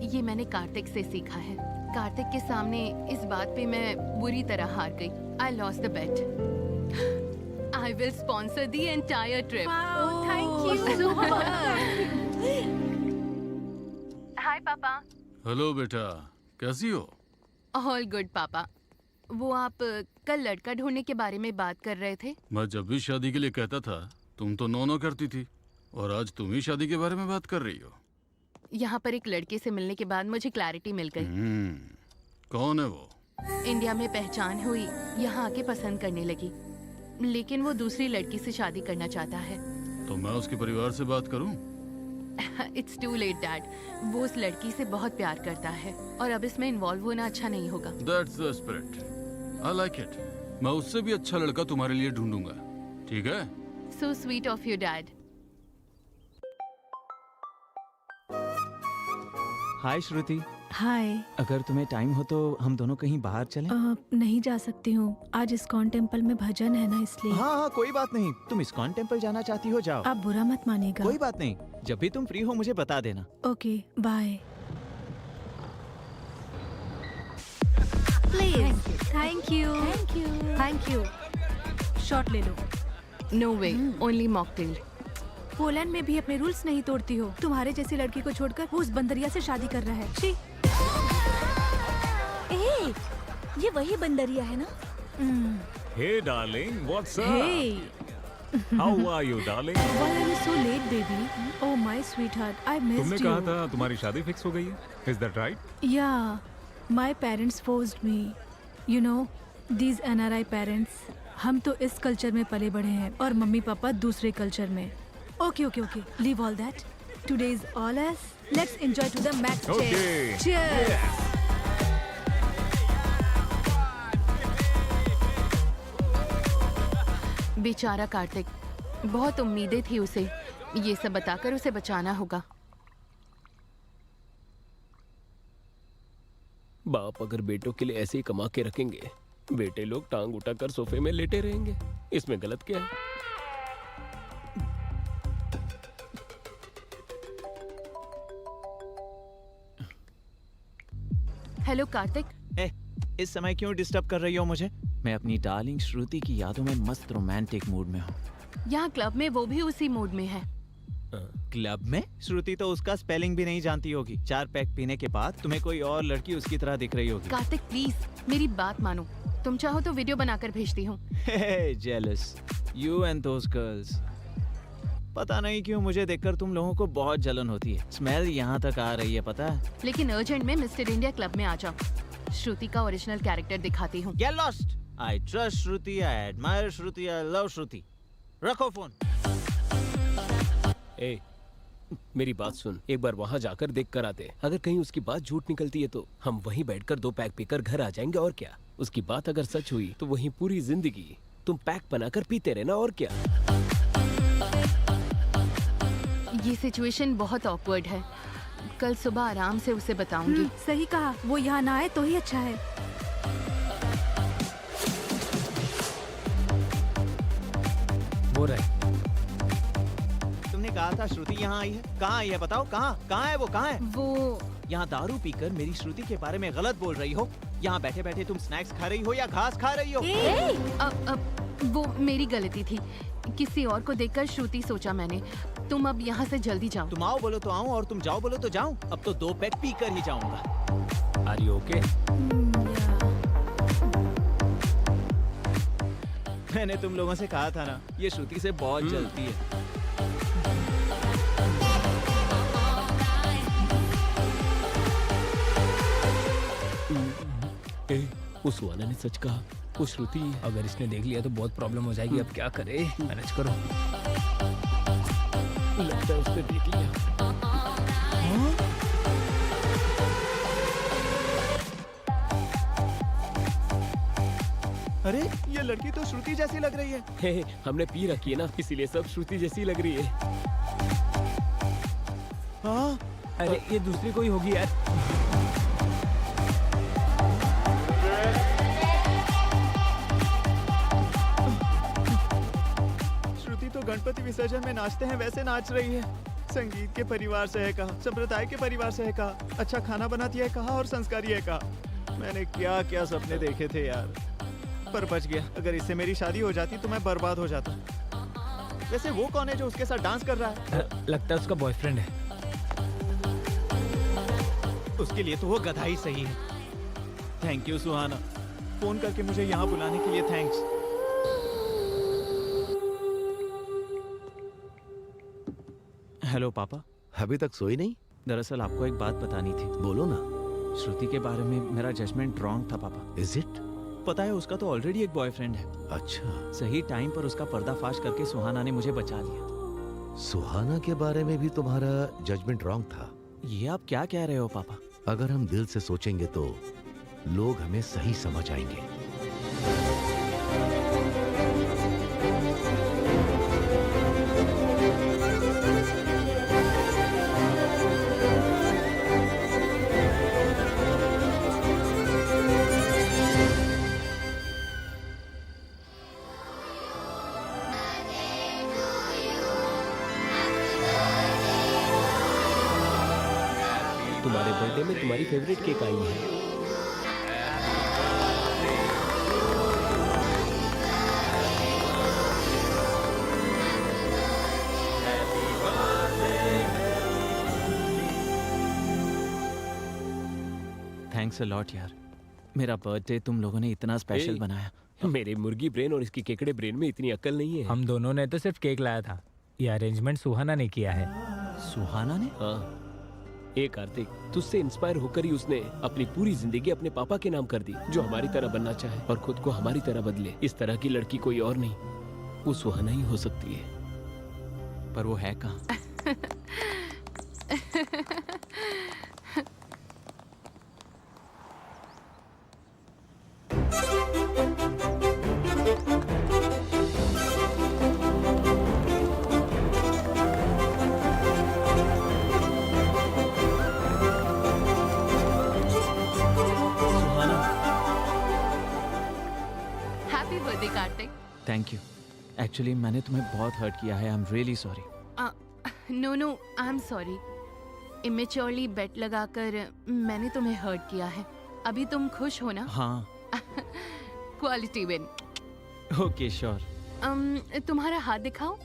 ये मैंने कार्तिक से सीखा है। कार्तिक के सामने इस बात पे मैं बुरी तरह हार गई। I lost the bet. I will sponsor the entire trip. Thank you. Hi papa. Hello बेटा, कैसी हो? ऑल गुड पापा। वो आप कल लड़का ढूंढने के बारे में बात कर रहे थे। मैं जब भी शादी के लिए कहता था तुम तो नो नो करती थी, और आज तुम ही शादी के बारे में बात कर रही हो। यहाँ पर एक लड़के से मिलने के बाद मुझे क्लैरिटी मिल गई। कौन है वो? इंडिया में पहचान हुई, यहाँ आके पसंद करने लगी, लेकिन वो दूसरी लड़की से शादी करना चाहता है। तो मैं उसके परिवार से बात करूं? It's too late dad. वो उस लड़की से बहुत प्यार करता है और अब इसमें इन्वॉल्व होना अच्छा नहीं होगा। That's the spirit. I like it. मैं उससे भी अच्छा लड़का तुम्हारे लिए ढूंढूंगा, ठीक है? So sweet of you, Dad. हाय श्रुति, हाय। अगर तुम्हें टाइम हो तो हम दोनों कहीं बाहर चलें? नहीं जा सकती हूँ, आज इस्कॉन टेम्पल में भजन है ना, इसलिए। हाँ हाँ कोई बात नहीं, तुम इस्कॉन टेम्पल जाना चाहती हो जाओ। आप बुरा मत मानिएगा। कोई बात नहीं, जब भी तुम फ्री हो मुझे बता देना। Okay bye. Please. Thank you thank you. Thank you. Shot ले लो। No way, only mocktail. Poland में भी अपने रूल्स नहीं तोड़ती हो। तुम्हारे जैसी लड़की को छोड़कर वो उस बंदरिया से शादी कर रहा है। छी। ए, ये वही बंदरिया है ना? Hey darling, what's up? Hey, How are you darling? why are you so late, baby? Oh my sweetheart, I तुमने missed कहा you. था तुम्हारी शादी फिक्स हो गई है? Is that right? Yeah, my parents forced me. You know, these NRI parents. हम तो इस कल्चर में पले बढ़े हैं और मम्मी पापा दूसरे कल्चर में। Okay, okay, okay. Leave all that. Today is all us. Let's enjoy to the max. Okay. Cheers. बेचारा कार्तिक, बहुत उम्मीदें थी उसे। ये सब बताकर उसे बचाना होगा। बाप अगर बेटों के लिए ऐसे ही कमा के रखेंगे, बेटे लोग टांग उठाकर सोफे में लेटे रहेंगे। इसमें गलत क्या है? हेलो कार्तिक। इस समय क्यों डिस्टर्ब कर रही हो मुझे? मैं अपनी डार्लिंग श्रुति की यादों में मस्त रोमांटिक मूड में हूँ। यहाँ क्लब में वो भी उसी मूड में है। क्लब में? श्रुति तो उसका स्पेलिंग भी नहीं जानती होगी। 4 पैक पीने के बाद तुम्हें कोई और लड़की उसकी तरह दिख रही होगी। कार्तिक प्लीज मेरी बात मानो। तुम चाहो तो वीडियो बनाकर भेजती हूँ। Jealous you and those girls. पता नहीं क्यों मुझे देखकर तुम लोगों को बहुत जलन होती है। स्मेल यहाँ तक आ रही है, पता है? लेकिन अर्जेंट में मिस्टर इंडिया क्लब में आ जाओ। श्रुति का ओरिजिनल कैरेक्टर दिखाती हूँ। Get lost. I trust Shruti, I admire Shruti, I love श्रुति। रखो फोन। ए, मेरी बात सुन, एक बार वहाँ जाकर देख कर आते। अगर कहीं उसकी बात झूठ निकलती है तो हम वहीं बैठकर 2 पैक पीकर घर आ जाएंगे, और क्या। उसकी बात अगर सच हुई तो वहीं पूरी जिंदगी तुम पैक बनाकर पीते रहना, और क्या। ये सिचुएशन बहुत ऑकवर्ड है। कल सुबह आराम से उसे बताऊंगी। सही कहा, वो यहाँ ना आए तो ही अच्छा है। वो रहे। तुमने कहा था श्रुति यहाँ आई है। कहाँ आई है बताओ? कहाँ है वो? कहाँ है वो यहाँ? दारू पीकर मेरी श्रुति के बारे में गलत बोल रही हो। यहाँ बैठे बैठे तुम स्नैक्स खा रही हो या घास खा रही हो? अब वो मेरी गलती थी। किसी और को देखकर श्रुति सोचा मैंने। तुम अब यहाँ से जल्दी जाओ। तुम आओ बोलो तो आऊं और तुम जाओ बोलो तो जाऊं। अब तो 2 पैक पी कर ही जाऊंगा। Are you okay? मैंने तुम लोगों से कहा था ना, ये श्रुति से बहुत जलती है। उस सुहाना ने सच कहा, वो श्रुति है। अगर इसने देख लिया तो बहुत प्रॉब्लम हो जाएगी। अब क्या करे? मैनेज करो। लगता है उसने देख लिया। अरे ये लड़की तो श्रुति जैसी लग रही है। हे, हमने पी रखी है ना, इसीलिए सब श्रुति जैसी लग रही है। हाँ? अरे ये दूसरी कोई होगी यार। श्रुति तो गणपति विसर्जन में नाचते हैं वैसे नाच रही है। संगीत के परिवार से है कहा, संप्रदाय के परिवार से है कहा, अच्छा खाना बनाती है कहा और संस्कारी है कहा। मैंने क्या क्या सपने देखे थे यार, पर बच गया। अगर इससे मेरी शादी हो जाती तो मैं बर्बाद हो जाता। वैसे वो कौन है जो उसके साथ डांस कर रहा है? लगता है उसका बॉयफ्रेंड है। उसके लिए तो वो गधा ही सही है। थैंक यू सुहाना, फोन करके मुझे यहाँ बुलाने के लिए थैंक्स। हेलो पापा। अभी तक सोई नहीं? दरअसल आपको एक बात बतानी थी। बोलो ना। श्रुति के बारे में मेरा जजमेंट रॉन्ग था पापा। Is it? पता है उसका तो ऑलरेडी एक बॉयफ्रेंड है। अच्छा। सही टाइम पर उसका पर्दाफाश करके सुहाना ने मुझे बचा लिया। सुहाना के बारे में भी तुम्हारा जजमेंट रॉन्ग था? ये आप क्या कह रहे हो पापा? अगर हम दिल से सोचेंगे तो लोग हमें सही समझ आएंगे। तुम्हारे बर्थडे में तुम्हारी फेवरेट केक आई है। थैंक्स अ लॉट यार, मेरा बर्थडे तुम लोगों ने इतना स्पेशल बनाया। मेरे मुर्गी ब्रेन और इसकी केकड़े ब्रेन में इतनी अक्ल नहीं है। हम दोनों ने तो सिर्फ केक लाया था, ये अरेंजमेंट सुहाना ने किया है। सुहाना ने? हाँ। ए कार्तिक, तुझसे इंस्पायर होकर ही उसने अपनी पूरी जिंदगी अपने पापा के नाम कर दी, जो हमारी तरह बनना चाहे और खुद को हमारी तरह बदले। इस तरह की लड़की कोई और नहीं, वो सुहाना ही हो सकती है। पर वो है कहाँ? Happy birthday Kartik. Thank you. Actually मैंने तुम्हें बहुत हर्ट किया है। I am really sorry. No no, I am sorry. Immaturely bet लगाकर मैंने तुम्हें हर्ट किया है। अभी तुम खुश हो ना? हाँ। Quality win. Okay sure. तुम्हारा हाथ दिखाओ।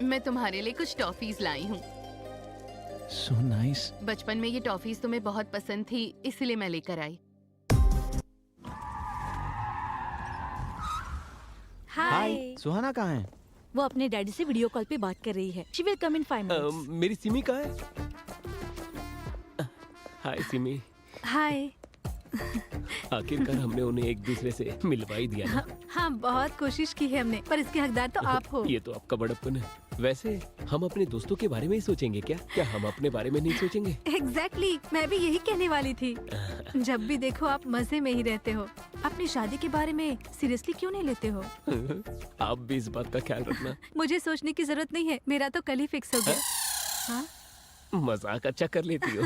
मैं तुम्हारे लिए कुछ टॉफीज लाई हूँ। So nice. बचपन में ये टॉफीज तुम्हें बहुत पसंद थी, इसलिए मैं लेकर आई। हाय। सुहाना कहाँ है? वो अपने डैडी से वीडियो कॉल पे बात कर रही है। She will come in 5 minutes. मेरी सिमी कहाँ है? हाय सिमी। हाय। आखिरकार हमने उन्हें एक दूसरे से मिलवा ही दिया ना। हाँ, बहुत कोशिश की है हमने, पर इसके हकदार तो आप हो। ये तो आपका बड़प्पन है। वैसे हम अपने दोस्तों के बारे में ही सोचेंगे क्या? क्या हम अपने बारे में नहीं सोचेंगे? एग्जैक्टली, मैं भी यही कहने वाली थी। जब भी देखो आप मजे में ही रहते हो। अपनी शादी के बारे में सीरियसली क्यों नहीं लेते हो? आप भी इस बात का ख्याल रखना। मुझे सोचने की जरूरत नहीं है, मेरा तो कल ही फिक्स हो गया। हाँ? मजाक अच्छा कर लेती हो।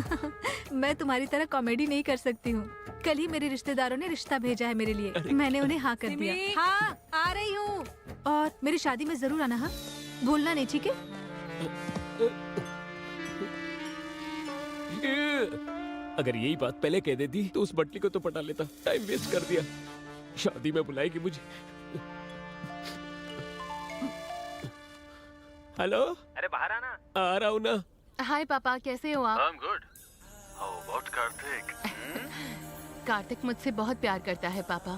मैं तुम्हारी तरह कॉमेडी नहीं कर सकती हूँ। कल ही मेरे रिश्तेदारों ने रिश्ता भेजा है मेरे लिए, मैंने उन्हें हाँ कर दिया। हाँ, आ रही हूँ। और मेरी शादी में जरूर आना, हाँ? भूलना नहीं, ठीक है? अगर यही बात पहले कह देती तो उस बटली को तो पटा लेता। टाइम वेस्ट कर दिया। शादी में बुलाएगी मुझे। हेलो। अरे बाहर आना। आ रहा हूँ ना। हाय पापा, कैसे हो आप? I'm good. How about Kartik? Kartik मुझसे बहुत प्यार करता है पापा।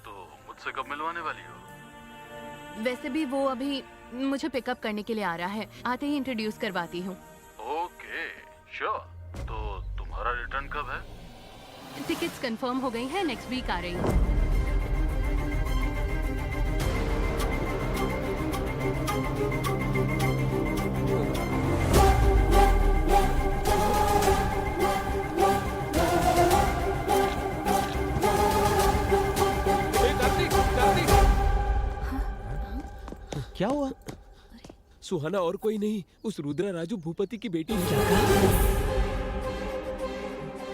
तो मुझसे कब मिलवाने वाली हो? वैसे भी वो अभी मुझे पिकअप करने के लिए आ रहा है, आते ही इंट्रोड्यूस करवाती हूँ। Okay, sure. तो तुम्हारा रिटर्न कब है? टिकट्स कंफर्म हो गई हैं, नेक्स्ट वीक आ रही हूँ। क्या हुआ? सुहाना और कोई नहीं, उस रुद्रा राजू भूपति की बेटी है।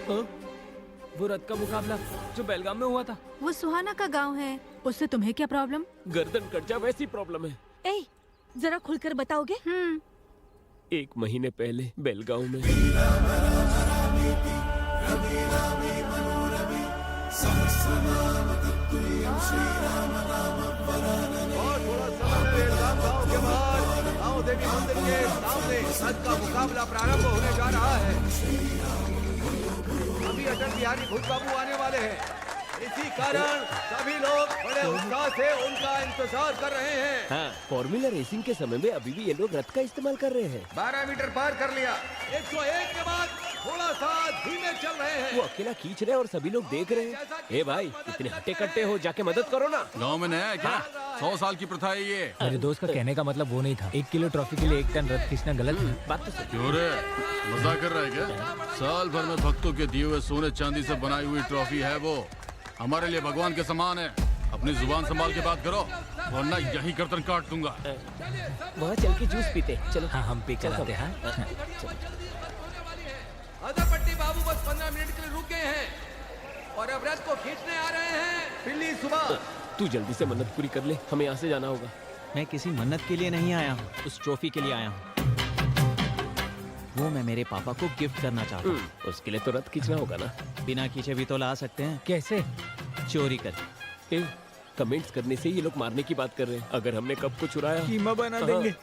हाँ? वो रथ का मुकाबला जो बेलगाम में हुआ था, वो सुहाना का गांव है, उससे तुम्हें क्या प्रॉब्लम? गर्दन कट जा वैसी प्रॉब्लम है। ए, जरा खुलकर बताओगे? 1 महीने पहले बेलगांव में। देवी मंदिर के सामने रथ का मुकाबला प्रारंभ होने जा रहा है। अभी अटल बिहारी भूत बाबू आने वाले हैं। इसी कारण सभी लोग बड़े उत्साह से उनका इंतजार कर रहे हैं। हाँ, फॉर्मूला रेसिंग के समय में अभी भी ये लोग रथ का इस्तेमाल कर रहे हैं। 12 मीटर पार कर लिया। 101 के बाद थोड़ा सा धीमे चल रहे हैं। वो अकेला खींच रहे हैं और सभी लोग देख रहे हैं। ए भाई, इतने हट्टे कट्टे हो, जाके मदद करो ना। गांव में नया है क्या? 100 साल की प्रथा है ये। मेरे दोस्त का कहने का मतलब वो नहीं था। 1 किलो ट्रॉफी के लिए 1 टन रथ खींचना गलत है। बात तो सही। क्यों रे, मजाक कर रहा है क्या? साल भर में भक्तों के दिए हुए सोने चांदी से बनाई हुई ट्रॉफी है वो। हमारे लिए भगवान के समान है। अपनी जुबान संभाल के बात करो, वरना यही गर्दन काट दूंगा। वहाँ चल के जूस पीते। चलो। हाँ, हम पे चलाते हैं। अदरपट्टी बाबू बस 15 मिनट के लिए रुक गए हैं और अब रथ को खींचने आ रहे हैं। पिल्ली सुबह। तू जल्दी से मन्नत पूरी कर ले, हमें यहाँ से जाना होगा। मैं किसी मन्नत के लिए नहीं आया हूँ, उस ट्रॉफी के लिए आया हूँ। वो मैं मेरे पापा को गिफ्ट करना चाहता हूँ। उसके लिए तो रथ खींचना होगा ना। बिना खींचे भी तो ला सकते हैं। कैसे? चोरी कर। कमेंट्स करने से ये लोग मारने की बात कर रहे हैं। अगर हमने कप को चुराया, कीमा बना देंगे।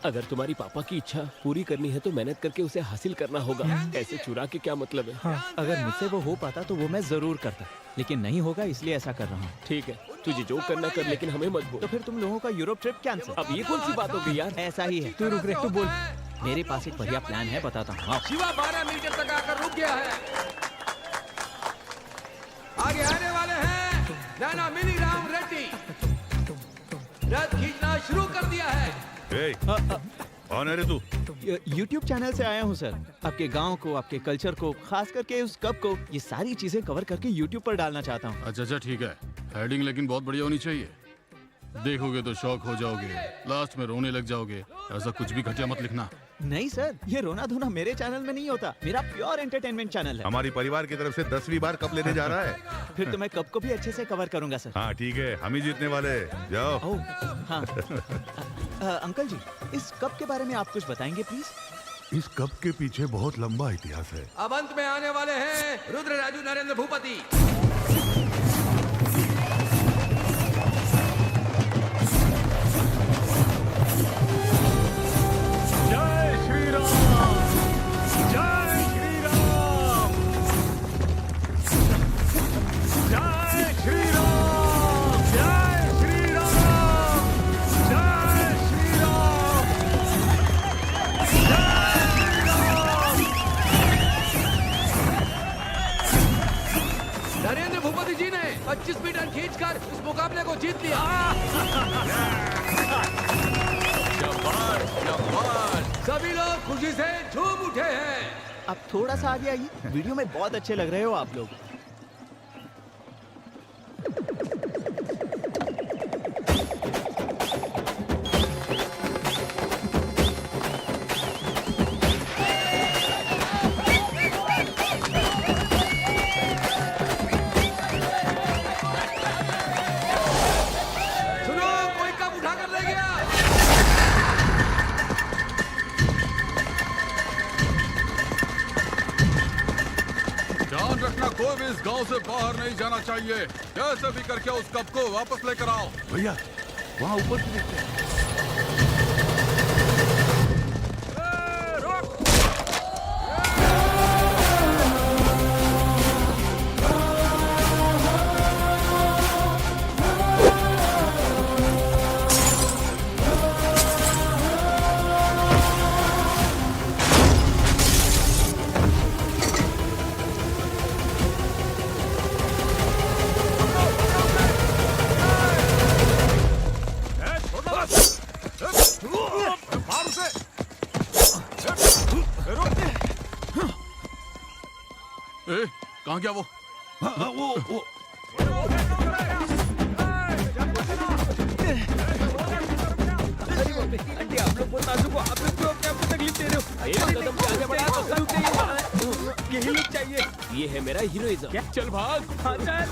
अगर तुम्हारी पापा की इच्छा पूरी करनी है तो मेहनत करके उसे हासिल करना होगा। ऐसे चुरा के क्या मतलब है? अगर मुझसे वो हो पाता तो वो मैं जरूर करता, लेकिन नहीं होगा इसलिए ऐसा कर रहा हूँ। ठीक है, तुझे जो करना कर, लेकिन हमें मत बोल। तो फिर तुम लोगों का यूरोप ट्रिप कैंसिल। अब ये कौन सी बात हो गई यार? ऐसा ही है। तू रुक रे, तू बोल। मेरे पास एक बढ़िया प्लान है, बताता हूँ। शिवा 12 मीटर तक आकर रुक गया है। आगे आने वाले हैं नैना मिनीराम रेड्डी। रथ खींचना शुरू कर दिया है। ए, कौन है रे तू? YouTube चैनल से आया हूँ सर। आपके गांव को, आपके कल्चर को, खास करके उस कप को, ये सारी चीजें कवर करके YouTube पर डालना चाहता हूँ। अच्छा ठीक है, हेडिंग लेकिन बहुत बढ़िया होनी चाहिए। देखोगे तो शौक हो जाओगे, लास्ट में रोने लग जाओगे। ऐसा कुछ भी घटिया मत लिखना। नहीं सर, ये रोना धोना मेरे चैनल में नहीं होता। मेरा प्योर एंटरटेनमेंट चैनल है। हमारी परिवार की तरफ से 10वीं बार कप लेने जा रहा है। फिर तो मैं कप को भी अच्छे से कवर करूंगा सर। हाँ ठीक है, हम ही जीतने वाले। जाओ। ओह, हाँ। अंकल जी, इस कप के बारे में आप कुछ बताएंगे प्लीज? इस कप के पीछे बहुत लंबा इतिहास है। अब अंत में आने वाले हैं रुद्र राजू नरेंद्र भूपति। जय श्री राम, जय श्री राम, जय श्री राम, जय श्री राम, जय श्री राम, नरेंद्र भूपति जी ने 25 मीटर खींचकर इस मुकाबले को जीत लिया। शाबाश, शाबाश। सभी लोग खुशी से झूम उठे हैं। आप थोड़ा सा आगे आइए, वीडियो में बहुत अच्छे लग रहे हो आप लोग। सुनो, कोई कप उठा कर ले गया। ध्यान रखना, कोई भी इस गांव से बाहर नहीं जाना चाहिए। कैसे भी करके उस कप को वापस लेकर आओ। भैया, वहाँ ऊपर की देखते हैं। ए, कहाँ गया वो? वो आंटी, आप लोग बहुत नाजुक हो। आप लोग क्यों अपने आप को तकलीफ दे रहे हो? एक कदम से आगे बढ़ा तो सब चाहिए। यही लोग चाहिए। ये है मेरा हीरोइज्म। क्या? चल भाग। हाँ चल।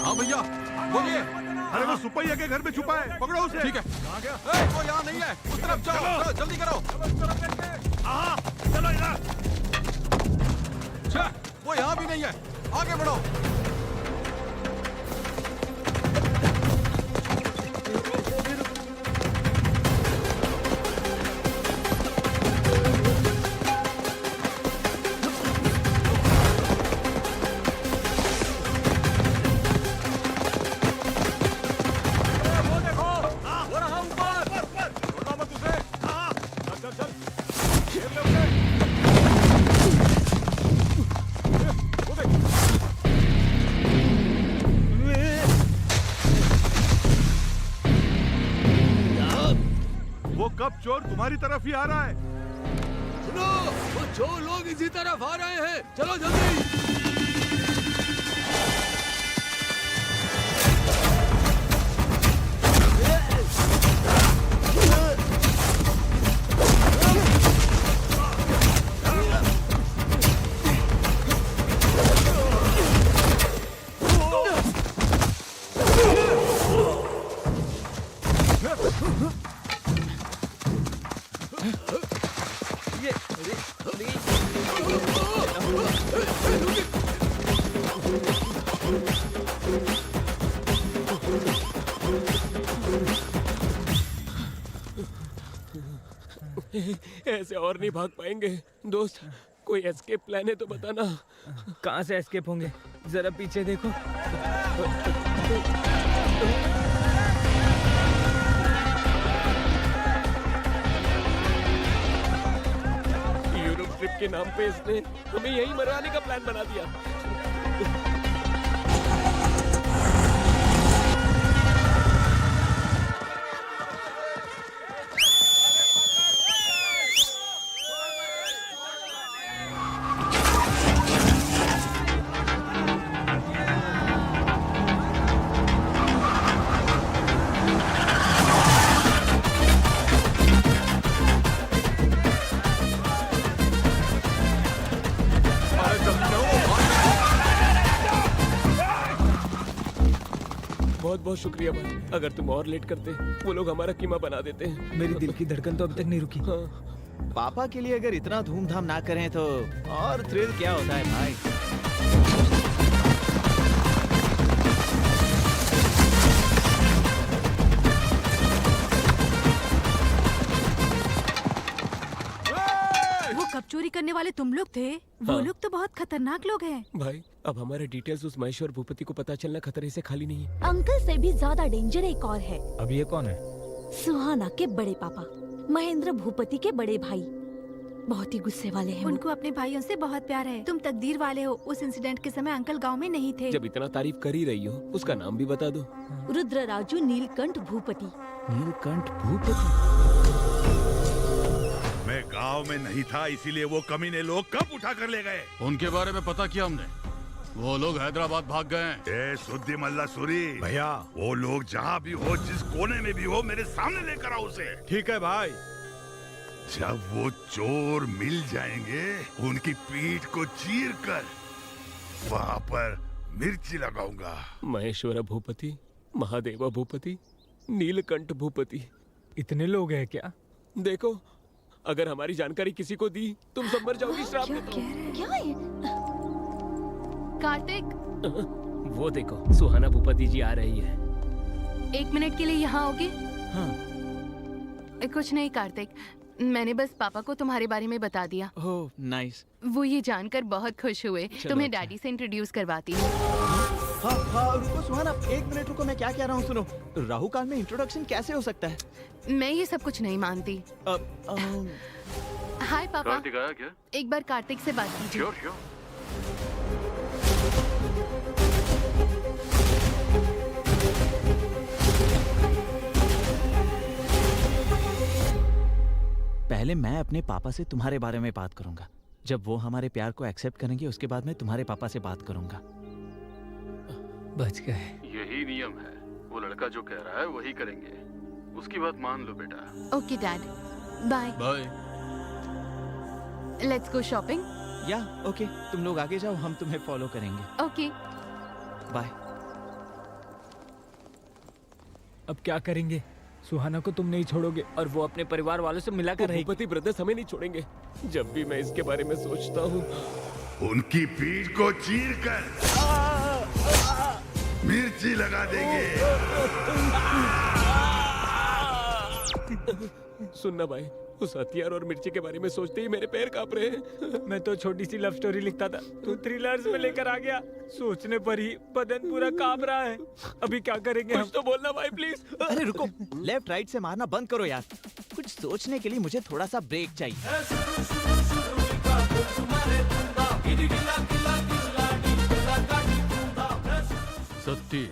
हाँ भैया, बोलिए। अरे वो सुपैया के घर में छुपा है, पकड़ो उसे। ठीक है। वो यहाँ नहीं है, उस तरफ जाओ, जल्दी करो। चलो इधर। छह, वो यहाँ भी नहीं है, आगे बढ़ो। वो कप चोर तुम्हारी तरफ ही आ रहा है। सुनो, वो जो लोग इसी तरफ आ रहे हैं, चलो जल्दी। मुझे। ऐसे और नहीं भाग पाएंगे दोस्त। कोई एस्केप प्लान है तो बताना। कहाँ से एस्केप होंगे? जरा पीछे देखो। यूरोप ट्रिप के नाम पे इसने हमें यही मरवाने का प्लान बना दिया। बहुत बहुत शुक्रिया भाई। अगर तुम और लेट करते वो लोग हमारा कीमा बना देते। मेरी दिल की धड़कन तो अभी तक नहीं रुकी। हाँ। पापा के लिए अगर इतना धूमधाम ना करें तो और थ्रिल क्या होता है भाई। वो कब चोरी करने वाले तुम लोग थे? वो हाँ। लोग तो बहुत खतरनाक लोग हैं। भाई अब हमारे डिटेल्स उस महेश और भूपति को पता चलना खतरे से खाली नहीं है। अंकल से भी ज्यादा डेंजर एक और है। अब ये कौन है? सुहाना के बड़े पापा, महेंद्र भूपति के बड़े भाई। बहुत ही गुस्से वाले हैं वो। उनको अपने भाइयों से बहुत प्यार है। तुम तकदीर वाले हो। उस इंसिडेंट के समय अंकल गांव में नहीं थे। जब इतना तारीफ कर ही रही हो उसका नाम भी बता दो। रुद्रराजू नीलकंठ भूपति। नीलकंठ भूपति। मैं गांव में नहीं था, इसीलिए वो कमीने लोग कब उठा कर ले गए? उनके बारे में पता किया हमने। वो लोग हैदराबाद भाग गए हैं। ए सुद्दी मल्ला सूरी भैया वो लोग जहाँ भी हो, जिस कोने में भी हो, मेरे सामने लेकर आओ उसे। ठीक है भाई। जब वो चोर मिल जाएंगे उनकी पीठ को चीर कर वहाँ पर मिर्ची लगाऊंगा। महेश्वर भूपति, महादेवा भूपति, नीलकंठ भूपति। इतने लोग हैं क्या? देखो अगर हमारी जानकारी किसी को दी तुम सब मर जाओगी। श्राप क्या देता कह हूँ। रहे हैं? क्या है? कार्तिक, वो देखो सुहाना भूपति जी आ रही है। 1 मिनट के लिए यहाँ आओगे? हाँ। कुछ नहीं कार्तिक, मैंने बस पापा को तुम्हारे बारे में बता दिया। Oh nice. वो ये जानकर बहुत खुश हुए। तुम्हें अच्छा। डैडी से इंट्रोड्यूस करवाती हूँ। हाँ रुको सुहाना, 1 मिनट रुको, मैं क्या कह रहा हूँ सुनो। राहु काल में इंट्रोडक्शन कैसे हो सकता है? मैं ये सब कुछ नहीं मानती। हाय पापा। कार्तिक आया क्या? एक बार कार्तिक से बात कीजिए। Sure sure. पहले मैं अपने पापा से तुम्हारे बारे में बात करूंगा। जब वो हमारे प्यार को एक्सेप्ट करेंगे उसके बाद मैं तुम्हारे पापा से बात करूंगा। बच गए। यही नियम है। वो लड़का जो कह रहा है वही करेंगे। उसकी बात मान लो बेटा। Okay dad, bye. Bye. Let's go shopping. या ओके, तुम लोग आगे जाओ, हम तुम्हें फॉलो करेंगे। ओके। बाय। अब क्या करेंगे? सुहाना को तुम नहीं छोड़ोगे और वो अपने परिवार वालों से मिला कर रहेगी। भूपति ब्रदर्स हमें नहीं छोड़ेंगे। जब भी मैं इसके बारे में सोचता हूँ उनकी पीठ को चीर कर मिर्ची लगा देंगे। सुनना भाई, उस हथियार और मिर्ची के बारे में सोचते ही मेरे पैर कांप रहे हैं। मैं तो छोटी सी लव स्टोरी लिखता था, तू थ्रिलर्स में लेकर आ गया। सोचने पर ही बदन पूरा कांप रहा है। अभी क्या करेंगे हम? कुछ तो बोलना भाई प्लीज। अरे रुको, लेफ्ट राइट से मारना बंद करो यार। कुछ सोचने के लिए मुझे थोड़ा सा ब्रेक चाहिए। सत्ती,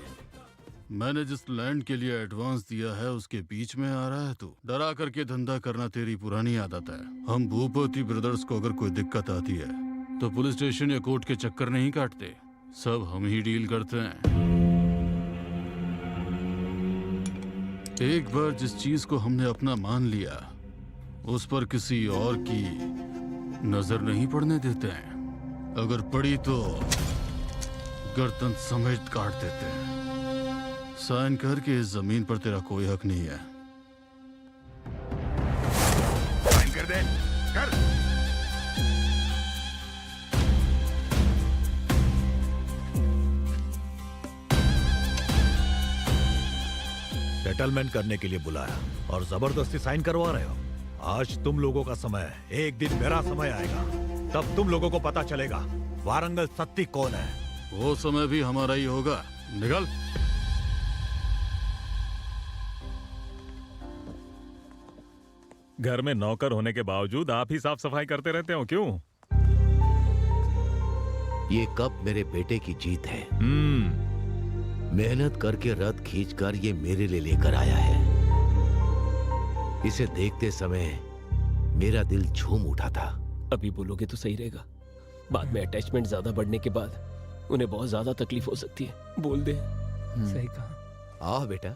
मैंने जिस लैंड के लिए एडवांस दिया है उसके बीच में आ रहा है तू। डरा करके धंधा करना तेरी पुरानी आदत है। हम भूपति ब्रदर्स को अगर कोई दिक्कत आती है तो पुलिस स्टेशन या कोर्ट के चक्कर नहीं काटते, सब हम ही डील करते हैं। एक बार जिस चीज को हमने अपना मान लिया उस पर किसी और की नजर नहीं पड़ने देते हैं। अगर पड़ी तो गर्दन समेत काट देते हैं। साइन कर के इस जमीन पर तेरा कोई हक नहीं है। साइन कर दे, कर। सेटलमेंट करने के लिए बुलाया और जबरदस्ती साइन करवा रहे हो। आज तुम लोगों का समय है, एक दिन मेरा समय आएगा, तब तुम लोगों को पता चलेगा वारंगल सत्ती कौन है। वो समय भी हमारा ही होगा। निकल। घर में नौकर होने के बावजूद आप ही साफ सफाई करते रहते हो क्यों? ये कप मेरे बेटे की जीत है। मेहनत करके रथ खींचकर ये मेरे लिए लेकर आया है। इसे देखते समय मेरा दिल झूम उठा था। अभी बोलोगे तो सही रहेगा, बाद में अटैचमेंट ज्यादा बढ़ने के बाद उन्हें बहुत ज्यादा तकलीफ हो सकती है। बोल दे। सही कहा। आओ बेटा,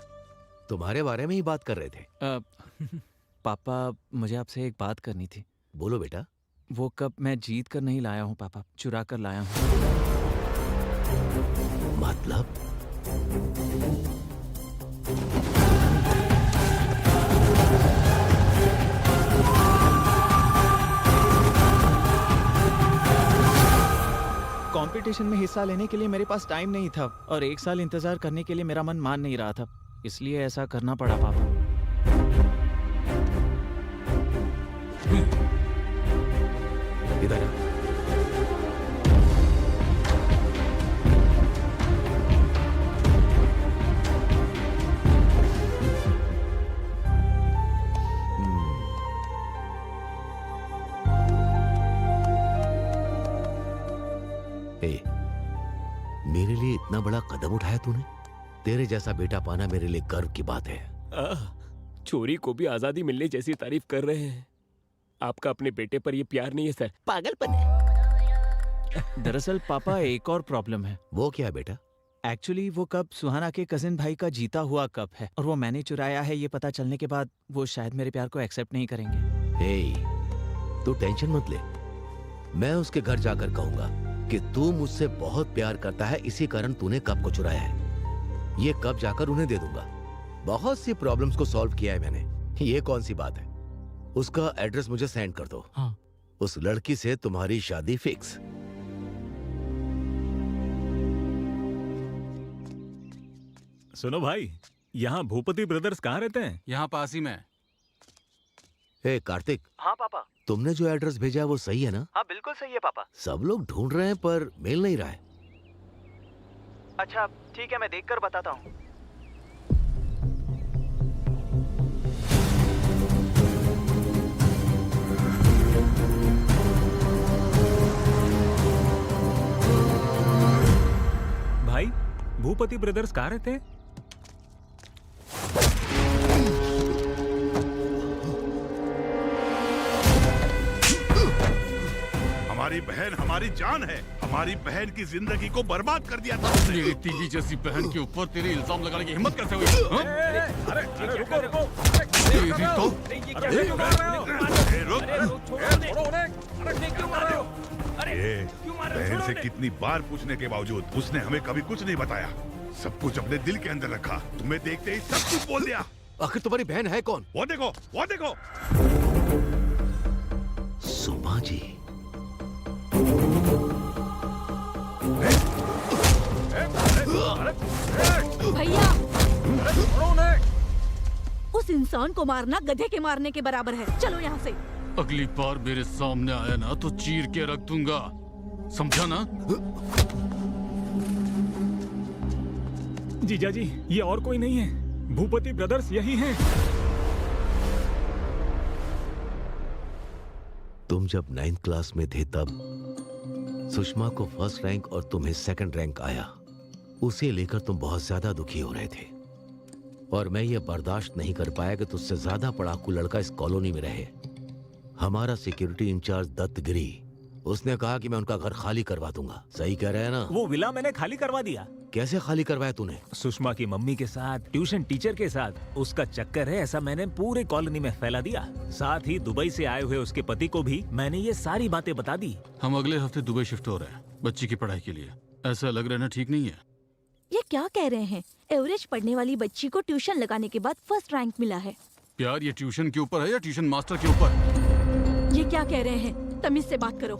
तुम्हारे बारे में ही बात कर रहे थे। पापा, मुझे आपसे एक बात करनी थी। बोलो बेटा। वो कप मैं जीत कर नहीं लाया हूँ पापा, चुरा कर लाया हूँ। मतलब? कंपटीशन में हिस्सा लेने के लिए मेरे पास टाइम नहीं था और 1 साल इंतजार करने के लिए मेरा मन मान नहीं रहा था, इसलिए ऐसा करना पड़ा पापा। इधर आ। मेरे लिए इतना बड़ा कदम उठाया तूने। तेरे जैसा बेटा पाना मेरे लिए गर्व की बात है। चोरी को भी आजादी मिलने जैसी तारीफ कर रहे हैं। आपका अपने बेटे पर ये प्यार नहीं है सर, पागलपन है। दरअसल पापा, एक और प्रॉब्लम है। वो क्या है बेटा? एक्चुअली वो कप सुहाना के कजिन भाई का जीता हुआ कप है और वो मैंने चुराया है। ये पता चलने के बाद वो शायद मेरे प्यार को एक्सेप्ट नहीं करेंगे। तू टेंशन मत ले, मैं उसके घर जाकर कहूंगा कि तू मुझसे बहुत प्यार करता है, इसी कारण तूने कप को चुराया है। ये कप जाकर उन्हें दे दूंगा। बहुत सी प्रॉब्लम्स को सॉल्व किया है मैंने, ये कौन सी बात है। उसका एड्रेस मुझे सेंड कर दो। हाँ। उस लड़की से तुम्हारी शादी फिक्स। सुनो भाई, यहाँ भूपति ब्रदर्स कहाँ रहते हैं? यहाँ पास ही में। कार्तिक। हाँ पापा। तुमने जो एड्रेस भेजा है वो सही है ना? हाँ बिल्कुल सही है पापा। सब लोग ढूंढ रहे हैं पर मिल नहीं रहा है। अच्छा ठीक है, मैं देखकर बताता हूँ। भाई, भूपति ब्रदर्स कहाँ रहते हैं? हमारी बहन हमारी जान है। हमारी बहन की जिंदगी को बर्बाद कर दिया था। मेरी तीली जैसी बहन के ऊपर तेरे इल्जाम लगाने की हिम्मत कैसे हुई? अरे रुको रुको। तेरी तो बहन से कितनी बार पूछने के बावजूद उसने हमें कभी कुछ नहीं बताया। सब कुछ अपने दिल के अंदर रखा। तुम्हें देखते ही सब कुछ बोल दिया। आखिर तुम्हारी बहन है कौन? वो देखो, वो देखो। सुमा जी। भैया, उस इंसान को मारना गधे के मारने के बराबर है। चलो यहाँ से। अगली बार मेरे सामने आया ना तो चीर के रख दूंगा, समझा ना? जीजा जी, ये और कोई नहीं है, भूपति ब्रदर्स यही हैं। तुम जब 9th क्लास में थे तब सुषमा को फर्स्ट रैंक और तुम्हें सेकंड रैंक आया। उसे लेकर तुम बहुत ज्यादा दुखी हो रहे थे और मैं ये बर्दाश्त नहीं कर पाया कि तुझसे ज्यादा पढ़ाकू लड़का इस कॉलोनी में रहे। हमारा सिक्योरिटी इंचार्ज दत्तगिरी, उसने कहा कि मैं उनका घर खाली करवा दूंगा। सही कह रहे हैं ना? वो विला मैंने खाली करवा दिया। कैसे खाली करवाया तूने? सुषमा की मम्मी के साथ, ट्यूशन टीचर के साथ उसका चक्कर है, ऐसा मैंने पूरे कॉलोनी में फैला दिया। साथ ही दुबई से आए हुए उसके पति को भी मैंने ये सारी बातें बता दी। हम अगले हफ्ते दुबई शिफ्ट हो रहे हैं बच्ची की पढ़ाई के लिए। ऐसा लग रहा है ना ठीक नहीं है? ये क्या कह रहे हैं? एवरेज पढ़ने वाली बच्ची को ट्यूशन लगाने के बाद फर्स्ट रैंक मिला है। प्यार ये ट्यूशन के ऊपर है या ट्यूशन मास्टर के ऊपर? ये क्या कह रहे हैं? तमीज से बात करो।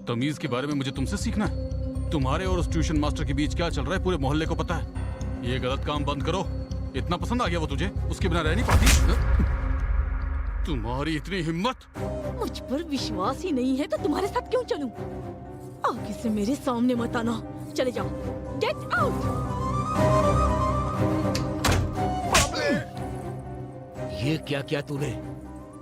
तमीज के बारे में मुझे तुमसे सीखना है। तुम्हारे और उस ट्यूशन मास्टर के बीच क्या चल रहा है पूरे मोहल्ले को पता है। ये गलत काम बंद करो इतना पसंद आ गया वो तुझे? उसके बिना रह नहीं पाती? तुम्हारी इतनी हिम्मत! मुझ पर विश्वास ही नहीं है तो तुम्हारे साथ क्यों चलूं? आगे से मेरे सामने मत आना। चले जाओ। Get out. ये क्या किया तूने?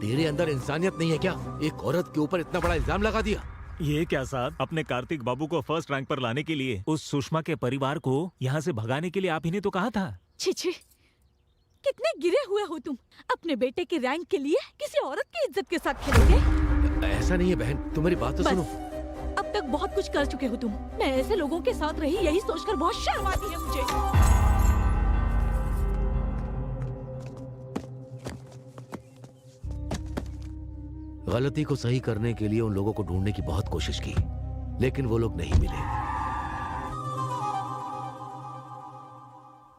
तेरे अंदर इंसानियत नहीं है क्या? एक औरत के ऊपर इतना बड़ा इल्जाम लगा दिया। ये क्या साहब, अपने कार्तिक बाबू को फर्स्ट रैंक पर लाने के लिए उस सुषमा के परिवार को यहाँ से भगाने के लिए आप ही ने तो कहा था। छी छी, कितने गिरे हुए हो तुम। अपने बेटे के रैंक के लिए किसी औरत की इज्जत के साथ खेलोगे? ऐसा नहीं है बहन, तुम मेरी बात तो सुनो। अब तक बहुत कुछ कर चुके हो तुम। मैं ऐसे लोगों के साथ रही यही सोचकर बहुत शर्म आती है मुझे। गलती को सही करने के लिए उन लोगों को ढूंढने की बहुत कोशिश की, लेकिन वो लोग नहीं मिले।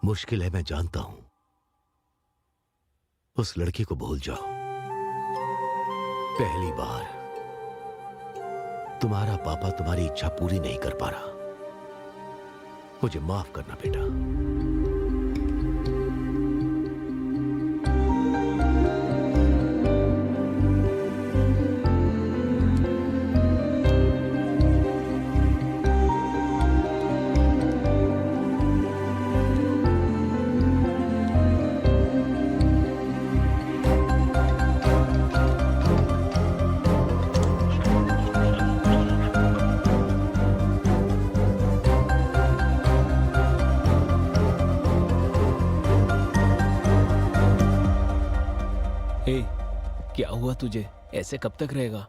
मुश्किल है, मैं जानता हूं। उस लड़की को भूल जाओ। पहली बार तुम्हारा पापा तुम्हारी इच्छा पूरी नहीं कर पा रहा। मुझे माफ करना बेटा। क्या हुआ तुझे? ऐसे कब तक रहेगा?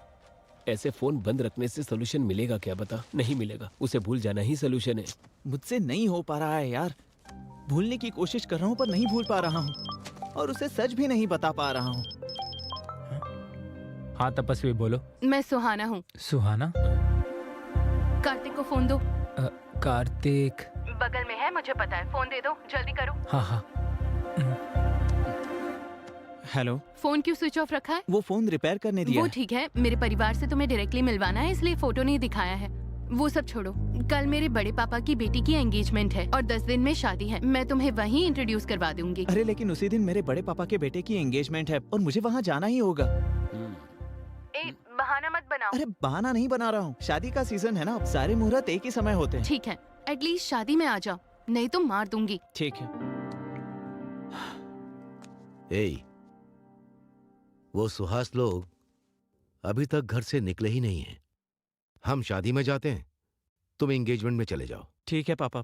ऐसे फोन बंद रखने से सोल्यूशन मिलेगा क्या? बता। नहीं मिलेगा। उसे भूल जाना ही सोल्यूशन है। मुझसे नहीं हो पा रहा है यार। भूलने की कोशिश कर रहा हूँ पर नहीं भूल पा रहा हूँ, और उसे सच भी नहीं बता पा रहा हूँ। हाँ तपस्वी बोलो। मैं सुहाना हूँ। सुहाना? कार्तिक को फोन दो। कार्तिक बगल में है, मुझे पता है। फोन दे दो, जल्दी करो। हाँ हाँ। हेलो। फोन क्यों स्विच ऑफ रखा है? वो फोन रिपेयर करने दिया वो है। ठीक है, मेरे परिवार से तुम्हें डायरेक्टली मिलवाना है, इसलिए फोटो नहीं दिखाया है। वो सब छोड़ो। कल मेरे बड़े पापा की बेटी की एंगेजमेंट है और 10 दिन में शादी है। मैं तुम्हें वहीं इंट्रोड्यूस करवा दूंगी। अरे लेकिन उसी दिन मेरे बड़े पापा के बेटे की एंगेजमेंट है और मुझे वहाँ जाना ही होगा। बहाना मत बनाओ। अरे बहाना नहीं बना रहा हूँ, शादी का सीजन है ना, अब सारे मुहूर्त एक ही समय होते हैं। ठीक है, एटलीस्ट शादी में आ जाओ, नहीं तो मार दूंगी। ठीक है। वो सुहास लोग अभी तक घर से निकले ही नहीं हैं। हम शादी में जाते हैं, तुम एंगेजमेंट में चले जाओ। ठीक है पापा।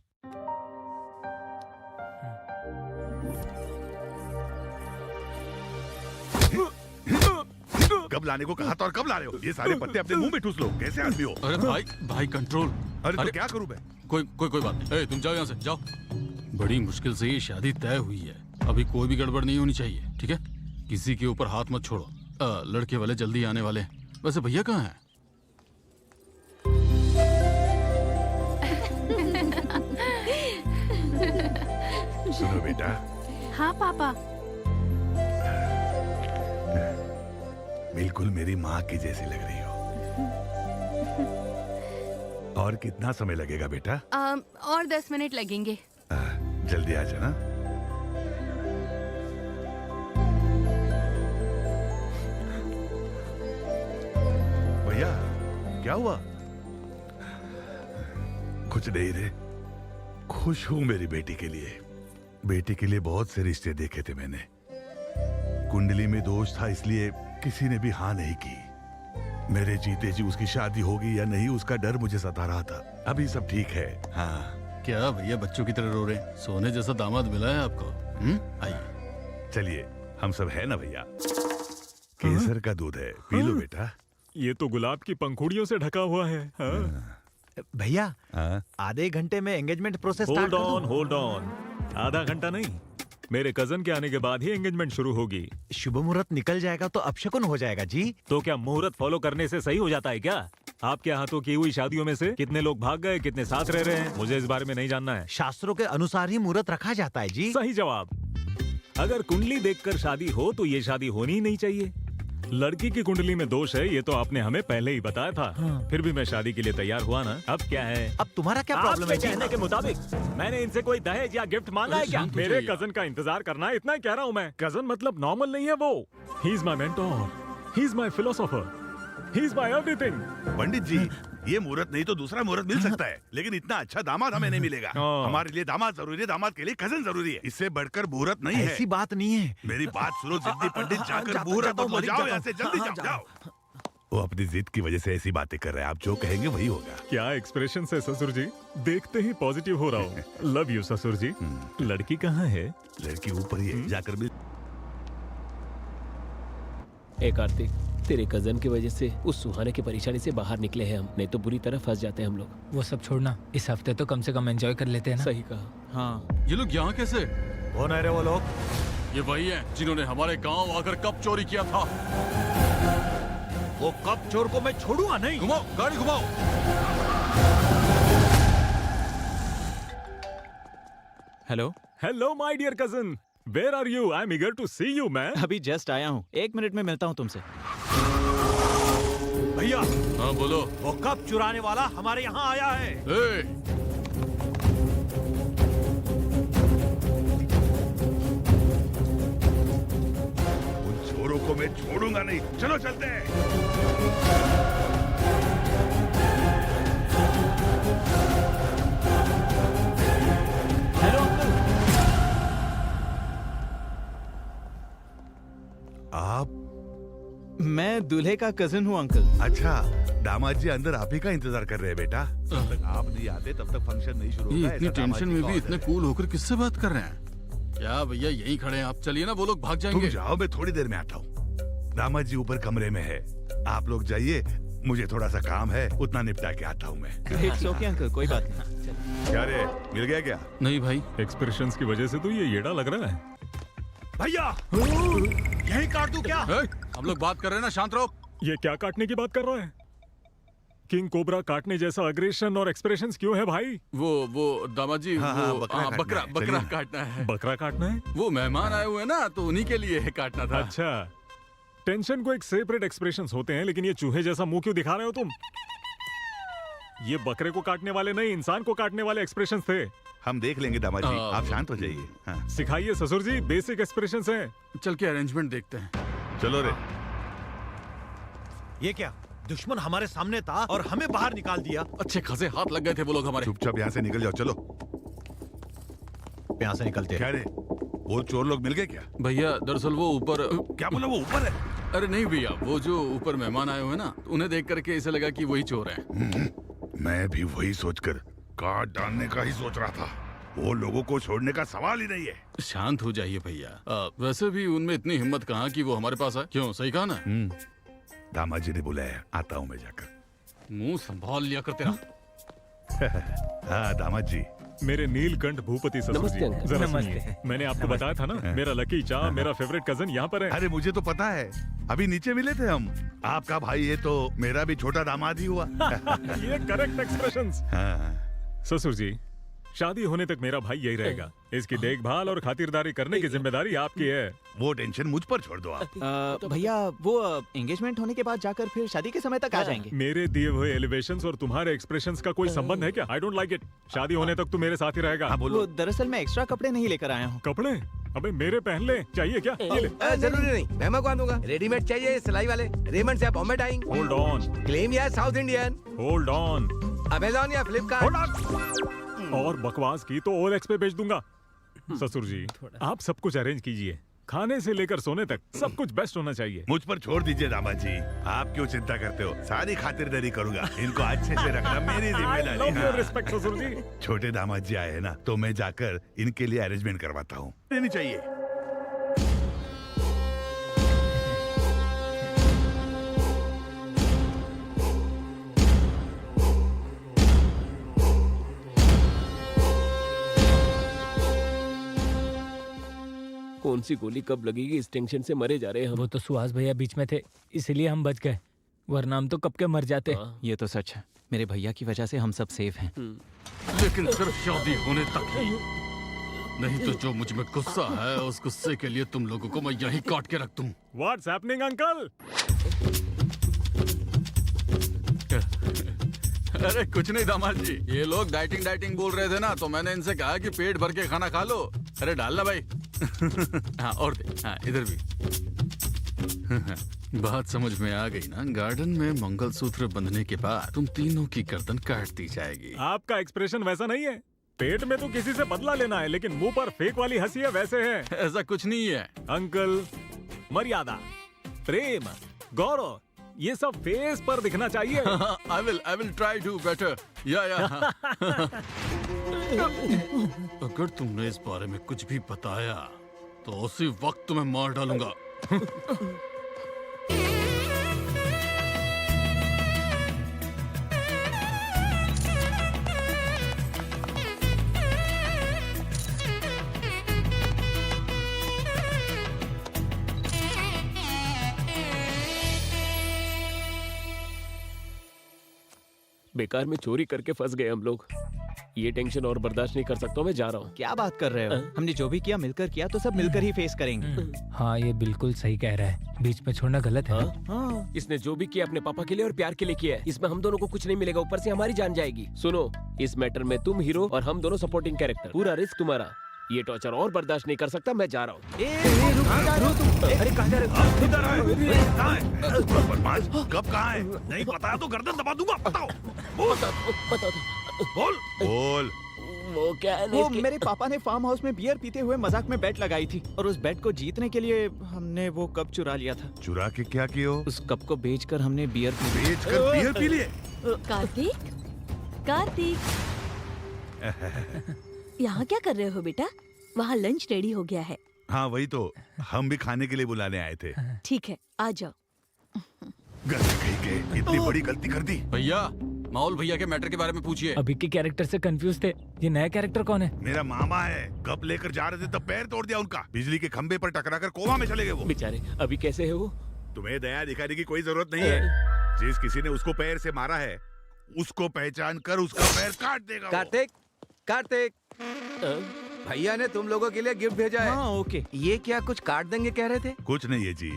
कब लाने को कहा था और कब ला रहे हो? ये सारे पत्ते अपने मुंह में ठूस लो। कैसे आदमी हो? अरे भाई कंट्रोल। अरे तो क्या करूं मैं? कोई बात नहीं। तुम जाओ यहाँ से, जाओ। बड़ी मुश्किल से ये शादी तय हुई है, अभी कोई भी गड़बड़ नहीं होनी चाहिए, ठीक है? किसी के ऊपर हाथ मत छोड़ो। लड़के वाले जल्दी आने वाले हैं। वैसे भैया कहाँ हैं? सुनो बेटा। हाँ पापा। बिल्कुल मेरी माँ की जैसी लग रही हो। और कितना समय लगेगा बेटा? और 10 मिनट लगेंगे। जल्दी आ जाना। भैया क्या हुआ? कुछ नहीं रे, खुश हूं मेरी बेटी के लिए। बेटी के लिए बहुत से रिश्ते देखे थे मैंने। कुंडली में दोष था, इसलिए किसी ने भी हाँ नहीं की। मेरे जीते जी उसकी शादी होगी या नहीं उसका डर मुझे सता रहा था। अभी सब ठीक है। हाँ। क्या भैया बच्चों की तरह रो रहे हैं? सोने जैसा दामाद मिला है आपको। आइए। चलिए, हम सब है ना भैया। केसर का दूध है, पी लो बेटा। ये तो गुलाब की पंखुड़ियों से ढका हुआ है। भैया आधे घंटे में एंगेजमेंट प्रोसेस स्टार्ट कर दो। Hold on. आधा घंटा नहीं, मेरे कजन के आने के बाद ही एंगेजमेंट शुरू होगी। शुभ मुहूर्त निकल जाएगा तो अपशकुन हो जाएगा जी। तो क्या मुहूर्त फॉलो करने से सही हो जाता है क्या? आपके हाथों की हुई शादियों में से कितने लोग भाग गए, कितने साथ रह रहे हैं, मुझे इस बारे में नहीं जानना है। शास्त्रों के अनुसार ही मुहूर्त रखा जाता है जी। सही जवाब। अगर कुंडली देखकर शादी हो तो ये शादी होनी ही नहीं चाहिए। लड़की की कुंडली में दोष है, ये तो आपने हमें पहले ही बताया था। फिर भी मैं शादी के लिए तैयार हुआ ना। अब क्या है? अब तुम्हारा क्या प्रॉब्लम है? कहने के मुताबिक मैंने इनसे कोई दहेज या गिफ्ट मांगा है क्या? मेरे कजन का इंतजार करना है, इतना ही कह रहा हूँ मैं। कजन मतलब नॉर्मल नहीं है वो। He is my mentor, he is my philosopher, he is my everything. Pandit ji, ये मुहूर्त नहीं तो दूसरा मुहूर्त मिल सकता है, लेकिन इतना अच्छा दामाद हमें नहीं मिलेगा। हमारे लिए दामाद जरूरी है, दामाद के लिए कजन जरूरी है। इससे बढ़कर मुहूर्त नहीं है। ऐसी बात नहीं है। मेरी बात सुनो जिद्दी पंडित, जाकर मुहूर्त हो जाओ यहाँ से, जल्दी जाओ जाओ। वो अपनी जिद की वजह से ऐसी बातें कर रहे हैं, आप जो कहेंगे वही होगा। क्या एक्सप्रेशन है ससुर जी, देखते ही पॉजिटिव हो रहा हूँ। लव यू ससुर जी। लड़की कहाँ है? लड़की ऊपर ही है, जाकर मिल। ए कार्तिक, तेरे कजन की वजह से उस सुहाने की परेशानी से बाहर निकले हैं हम, नहीं तो बुरी तरह फंस जाते हैं हम लोग। वो सब छोड़ना, इस हफ्ते तो कम से कम एंजॉय कर लेते हैं ना। सही कहा। हाँ, ये लोग यहाँ कैसे? कौन है रे वो लोग? ये वही हैं जिन्होंने हमारे गांव आकर कप चोरी किया था। वो कप चोर को मैं छोड़ूंगा नहीं। घुमाओ, गाड़ी घुमाओ। Hello hello my dear cousin, where are you? I am eager to see you man. अभी जस्ट आया हूँ, 1 मिनट में मिलता हूँ तुमसे। भैया, हाँ बोलो। वो कप चुराने वाला हमारे यहाँ आया है। उन चोरों को मैं छोड़ूंगा नहीं, चलो चलते हैं। Hello uncle. आप? मैं दूल्हे का कजिन हूँ अंकल। अच्छा, दामाद जी अंदर आप ही का इंतजार कर रहे हैं बेटा। जब तक आप नहीं आते तब तक फंक्शन नहीं शुरू होगा। इतनी ऐसा दामाद टेंशन जी में का भी ऑर्डर इतने है। कूल होकर किससे बात कर रहे हैं? क्या भैया यहीं खड़े हैं आप? चलिए ना, वो लोग भाग तुम जाएंगे। जाओ, मैं थोड़ी देर में आता हूँ। दामाद जी ऊपर कमरे में है, आप लोग जाइए, मुझे थोड़ा सा काम है, उतना निपटा के आता हूँ मैं। इट्स ओके अंकल, कोई बात नहीं। क्या रे, मिल गया क्या? नहीं भाई, एक्सप्रेशंस की वजह से तो ये येड़ा लग रहा है। भैया, यही काट दूं क्या? हम लोग बात कर रहे हैं ना, शांत रहो। ये क्या काटने की बात कर रहा है? किंग कोबरा काटने जैसा अग्रेशन और एक्सप्रेशंस क्यों है भाई? वो दामाद जी, हाँ, हाँ, वो बकरा बकरा काटना है, काटना है। बकरा काटना है? वो मेहमान आए हुए हैं ना, तो उन्हीं के लिए काटना था। अच्छा, टेंशन को एक सेपरेट एक्सप्रेशंस होते हैं, लेकिन ये चूहे जैसा मुंह क्यों दिखा रहे हो तुम? ये बकरे को काटने वाले नहीं, इंसान को काटने वाले एक्सप्रेशंस थे। हम देख लेंगे दामाद जी, आप शांत हो जाइए। हाँ। सिखाइए ससुर जी, बेसिक एक्सप्रेशंस हैं। चल के अरेंजमेंट देखते हैं। चलो रे। ये क्या? दुश्मन हमारे सामने था और हमें बाहर निकाल दिया। अच्छे खासे हाथ लग गए थे वो लोग हमारे। चुपचाप यहाँ से निकल जाओ, चलो। यहाँ से निकलते क्या रे, वो चोर लोग मिल गए क्या? भैया दरअसल वो ऊपर। क्या बोला, वो ऊपर है? अरे नहीं भैया, वो जो ऊपर मेहमान आए हुए हैं ना, उन्हें देख करके ऐसा लगा कि वही चोर हैं। मैं भी वही सोचकर काट डालने का ही सोच रहा था। वो लोगों को छोड़ने का सवाल ही नहीं है। शांत हो जाइए भैया। वैसे भी उनमें इतनी हिम्मत कहाँ कि वो हमारे पास आए। क्यों, सही कहा ना? दामाद जी ने बुलाया, आता हूँ मैं जाकर। मुंह संभाल लिया कर तेरा। हाँ दामाद जी। मेरे नीलकंठ भूपति ससुर नमस्ते जी, अंकल। जरा नमस्ते। सुनिए। मैंने आपको बताया था ना, मेरा लकी चार्म, मेरा फेवरेट कजन यहाँ पर है। अरे मुझे तो पता है, अभी नीचे मिले थे हम। आपका भाई है तो मेरा भी छोटा दामाद ही हुआ। ये करेक्ट एक्सप्रेशंस। हाँ। ससुर जी, शादी होने तक मेरा भाई यही रहेगा। इसकी देखभाल और खातिरदारी करने की जिम्मेदारी आपकी है। वो टेंशन मुझ पर छोड़ दो आप। भैया वो एंगेजमेंट होने के बाद जाकर फिर शादी के समय तक आ जाएंगे। मेरे दिए हुए एलिवेशंस और तुम्हारे एक्सप्रेशंस का कोई संबंध है क्या? I don't like it. शादी होने तक तू मेरे साथ ही रहेगा। हाँ बोलो। वो दरअसल मैं एक्स्ट्रा कपड़े नहीं लेकर आया हूँ। कपड़े? अबे मेरे पहन ले, चाहिए क्या? ये ले। जरूरी नहीं, मैं मंगवा दूंगा। रेडीमेड चाहिए सिलाई वाले? रेमंड से Bombay Dyeing. Hold on, claim या South Indian? Hold on, Amazon या फ्लिपकार्ट? और बकवास की तो OLX पे भेज दूंगा। ससुर जी, आप सब कुछ अरेंज कीजिए, खाने से लेकर सोने तक सब कुछ बेस्ट होना चाहिए। मुझ पर छोड़ दीजिए दामाद जी, आप क्यों चिंता करते हो? सारी खातिरदारी करूंगा। इनको अच्छे से रखना मेरी जिम्मेदारी है। रिस्पेक्ट ससुर जी। छोटे दामाद जी आए हैं ना, तो मैं जाकर इनके लिए अरेंजमेंट करवाता हूँ। नहीं चाहिए। कौन सी गोली कब लगेगी, इस टेंशन से मरे जा रहे हैं हम। वो तो सुहास भैया बीच में थे, इसलिए हम बच गए, वरना हम तो कब के मर जाते। ये तो सच है, मेरे भैया की वजह से हम सब सेफ हैं। लेकिन सिर्फ शादी होने तक ही। नहीं तो जो मुझ में गुस्सा है उस गुस्से के लिए तुम लोगों को मैं यहीं काट के रख दूं। What's happening uncle? अरे कुछ नहीं दामाद जी, ये लोग डाइटिंग बोल रहे थे ना, तो मैंने इनसे कहा कि पेट भर के खाना खा लो। अरे डालना भाई। हाँ और दे, हाँ इधर भी। बात समझ में आ गई ना? गार्डन में मंगलसूत्र बंधने के बाद तुम तीनों की गर्दन काट दी जाएगी। आपका एक्सप्रेशन वैसा नहीं है। पेट में तो किसी से बदला लेना है, लेकिन मुंह पर फेक वाली हंसी है वैसे है। ऐसा कुछ नहीं है अंकल, मर्यादा, प्रेम, गौरव, ये सब फेस पर दिखना चाहिए। I will try to better. या। अगर तुमने इस बारे में कुछ भी बताया तो उसी वक्त तुम्हें मार डालूंगा। बेकार में चोरी करके फंस गए हम लोग। ये टेंशन और बर्दाश्त नहीं कर सकता, मैं जा रहा हूँ। क्या बात कर रहे हो? हमने जो भी किया मिलकर किया, तो सब मिलकर ही फेस करेंगे। हाँ ये बिल्कुल सही कह रहा है, बीच में छोड़ना गलत है। हाँ, इसने जो भी किया अपने पापा के लिए और प्यार के लिए किया है। इसमें हम दोनों को कुछ नहीं मिलेगा, ऊपर से हमारी जान जाएगी। सुनो, इस मैटर में तुम हीरो और हम दोनों सपोर्टिंग कैरेक्टर। पूरा रिस्क तुम्हारा। ये टॉर्चर और बर्दाश्त नहीं कर सकता, मैं जा रहा हूँ। अरे कहाँ जा रहे हो? बदमाश, कब कहाँ है? नहीं पता तो गर्दन दबा दूंगा। बताओ। बोल। बोल। वो क्या है? वो मेरे पापा ने फार्म हाउस में बियर पीते हुए मजाक में बेट लगाई थी, और उस बेट को जीतने के लिए हमने वो कप चुरा लिया था। चुरा के क्या किया? उस कप को बेचकर हमने बियर पी लिए। कार्तिक, कार्तिक, यहाँ क्या कर रहे हो बेटा? वहाँ लंच रेडी हो गया है। हाँ वही तो, हम भी खाने के लिए बुलाने आए थे। ठीक है, आ जाओ। गलती कही के इतनी बड़ी गलती कर दी। भैया, माहौल भैया के मैटर के बारे में पूछिए। अभी के कैरेक्टर से कंफ्यूज थे, ये नया कैरेक्टर कौन है? मेरा मामा है। कप लेकर जा रहे थे तब पैर तोड़ दिया उनका। बिजली के खंबे पर टकराकर कोमा में चले गए वो बेचारे। अभी कैसे है वो? तुम्हें दया दिखाने की कोई जरूरत नहीं है। जिस किसी ने उसको पैर से मारा है, उसको पहचान कर उसका पैर काट देगा। कार्तिक, कार्तिक, भैया ने तुम लोगों के लिए गिफ्ट भेजा है। हाँ ओके। ये क्या कुछ काट देंगे कह रहे थे? कुछ नहीं है जी,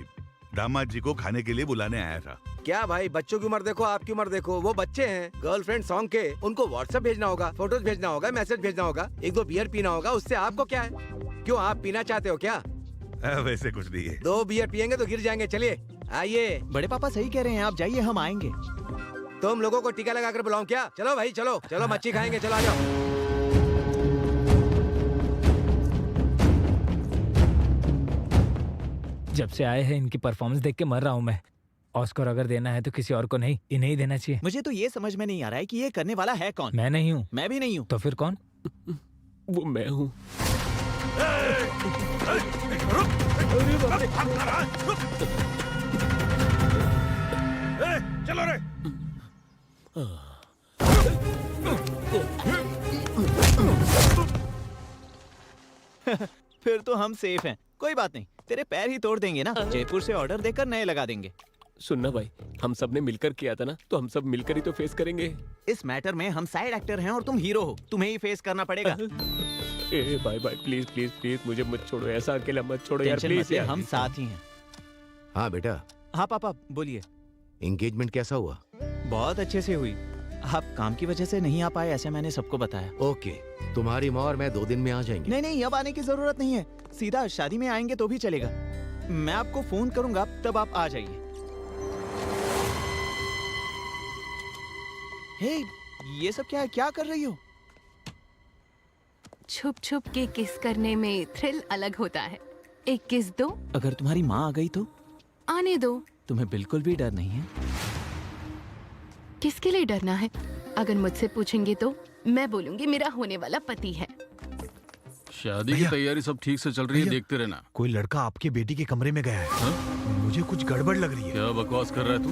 दामाद जी को खाने के लिए बुलाने आया था। क्या भाई, बच्चों की उम्र देखो, आपकी उम्र देखो। वो बच्चे हैं, गर्लफ्रेंड सॉन्ग के। उनको व्हाट्सएप भेजना होगा, फोटोज भेजना होगा, मैसेज भेजना होगा, एक दो बियर पीना होगा। उससे आपको क्या है? क्यों, आप पीना चाहते हो क्या? वैसे कुछ नहीं है। 2 बियर पियेंगे तो गिर जाएंगे। चलिए आइए। बड़े पापा सही कह रहे हैं, आप जाइए, हम आएंगे। तुम लोगों को टीका लगाकर बुलाऊं क्या? चलो भाई चलो, चलो मच्छी खाएंगे, चलो आ जाओ। जब से आए हैं इनकी परफॉर्मेंस देख के मर रहा हूँ मैं। ऑस्कर अगर देना है तो किसी और को नहीं, इन्हें ही देना चाहिए। मुझे तो ये समझ में नहीं आ रहा है कि ये करने वाला है कौन। मैं नहीं हूँ। मैं भी नहीं हूँ। तो फिर कौन? वो मैं हूँ। चलो रे। फिर तो हम सेफ हैं। कोई बात नहीं, तेरे पैर ही तोड़ देंगे ना। जयपुर से ऑर्डर देकर नए लगा देंगे। सुनना भाई, हम सब ने मिलकर किया था ना, तो हम सब मिलकर ही तो फेस करेंगे। इस मैटर में हम साइड एक्टर हैं और तुम हीरो हो, तुम्हें ही फेस करना पड़ेगा। ए भाई भाई, प्लीज प्लीज प्लीज मुझे मत छोड़ो, ऐसा अकेला मत छोड़ो यार, प्लीज यार। हम साथ ही हैं। हाँ बेटा। हाँ पापा बोलिए। एंगेजमेंट कैसा हुआ? बहुत अच्छे से हुई। आप काम की वजह से नहीं आ पाए, ऐसे मैंने सबको बताया। ओके, तुम्हारी माँ और मैं 2 दिन में आ जाएंगे। नहीं नहीं, अब आने की जरूरत नहीं है, सीधा शादी में आएंगे तो भी चलेगा। मैं आपको फोन करूंगा, तब आप आ जाइए। हे, ये सब क्या है? क्या कर रही हो? छुप छुप के किस करने में थ्रिल अलग होता है। एक किस दो। अगर तुम्हारी माँ आ गई तो? आने दो। तुम्हें बिल्कुल भी डर नहीं है? किसके लिए डरना है? अगर मुझसे पूछेंगे तो मैं बोलूंगी मेरा होने वाला पति है। शादी की तैयारी सब ठीक से चल रही है, देखते रहना। कोई लड़का आपके बेटी के कमरे में गया है। हा? मुझे कुछ गड़बड़ लग रही है। क्या बकवास कर रहा है तू?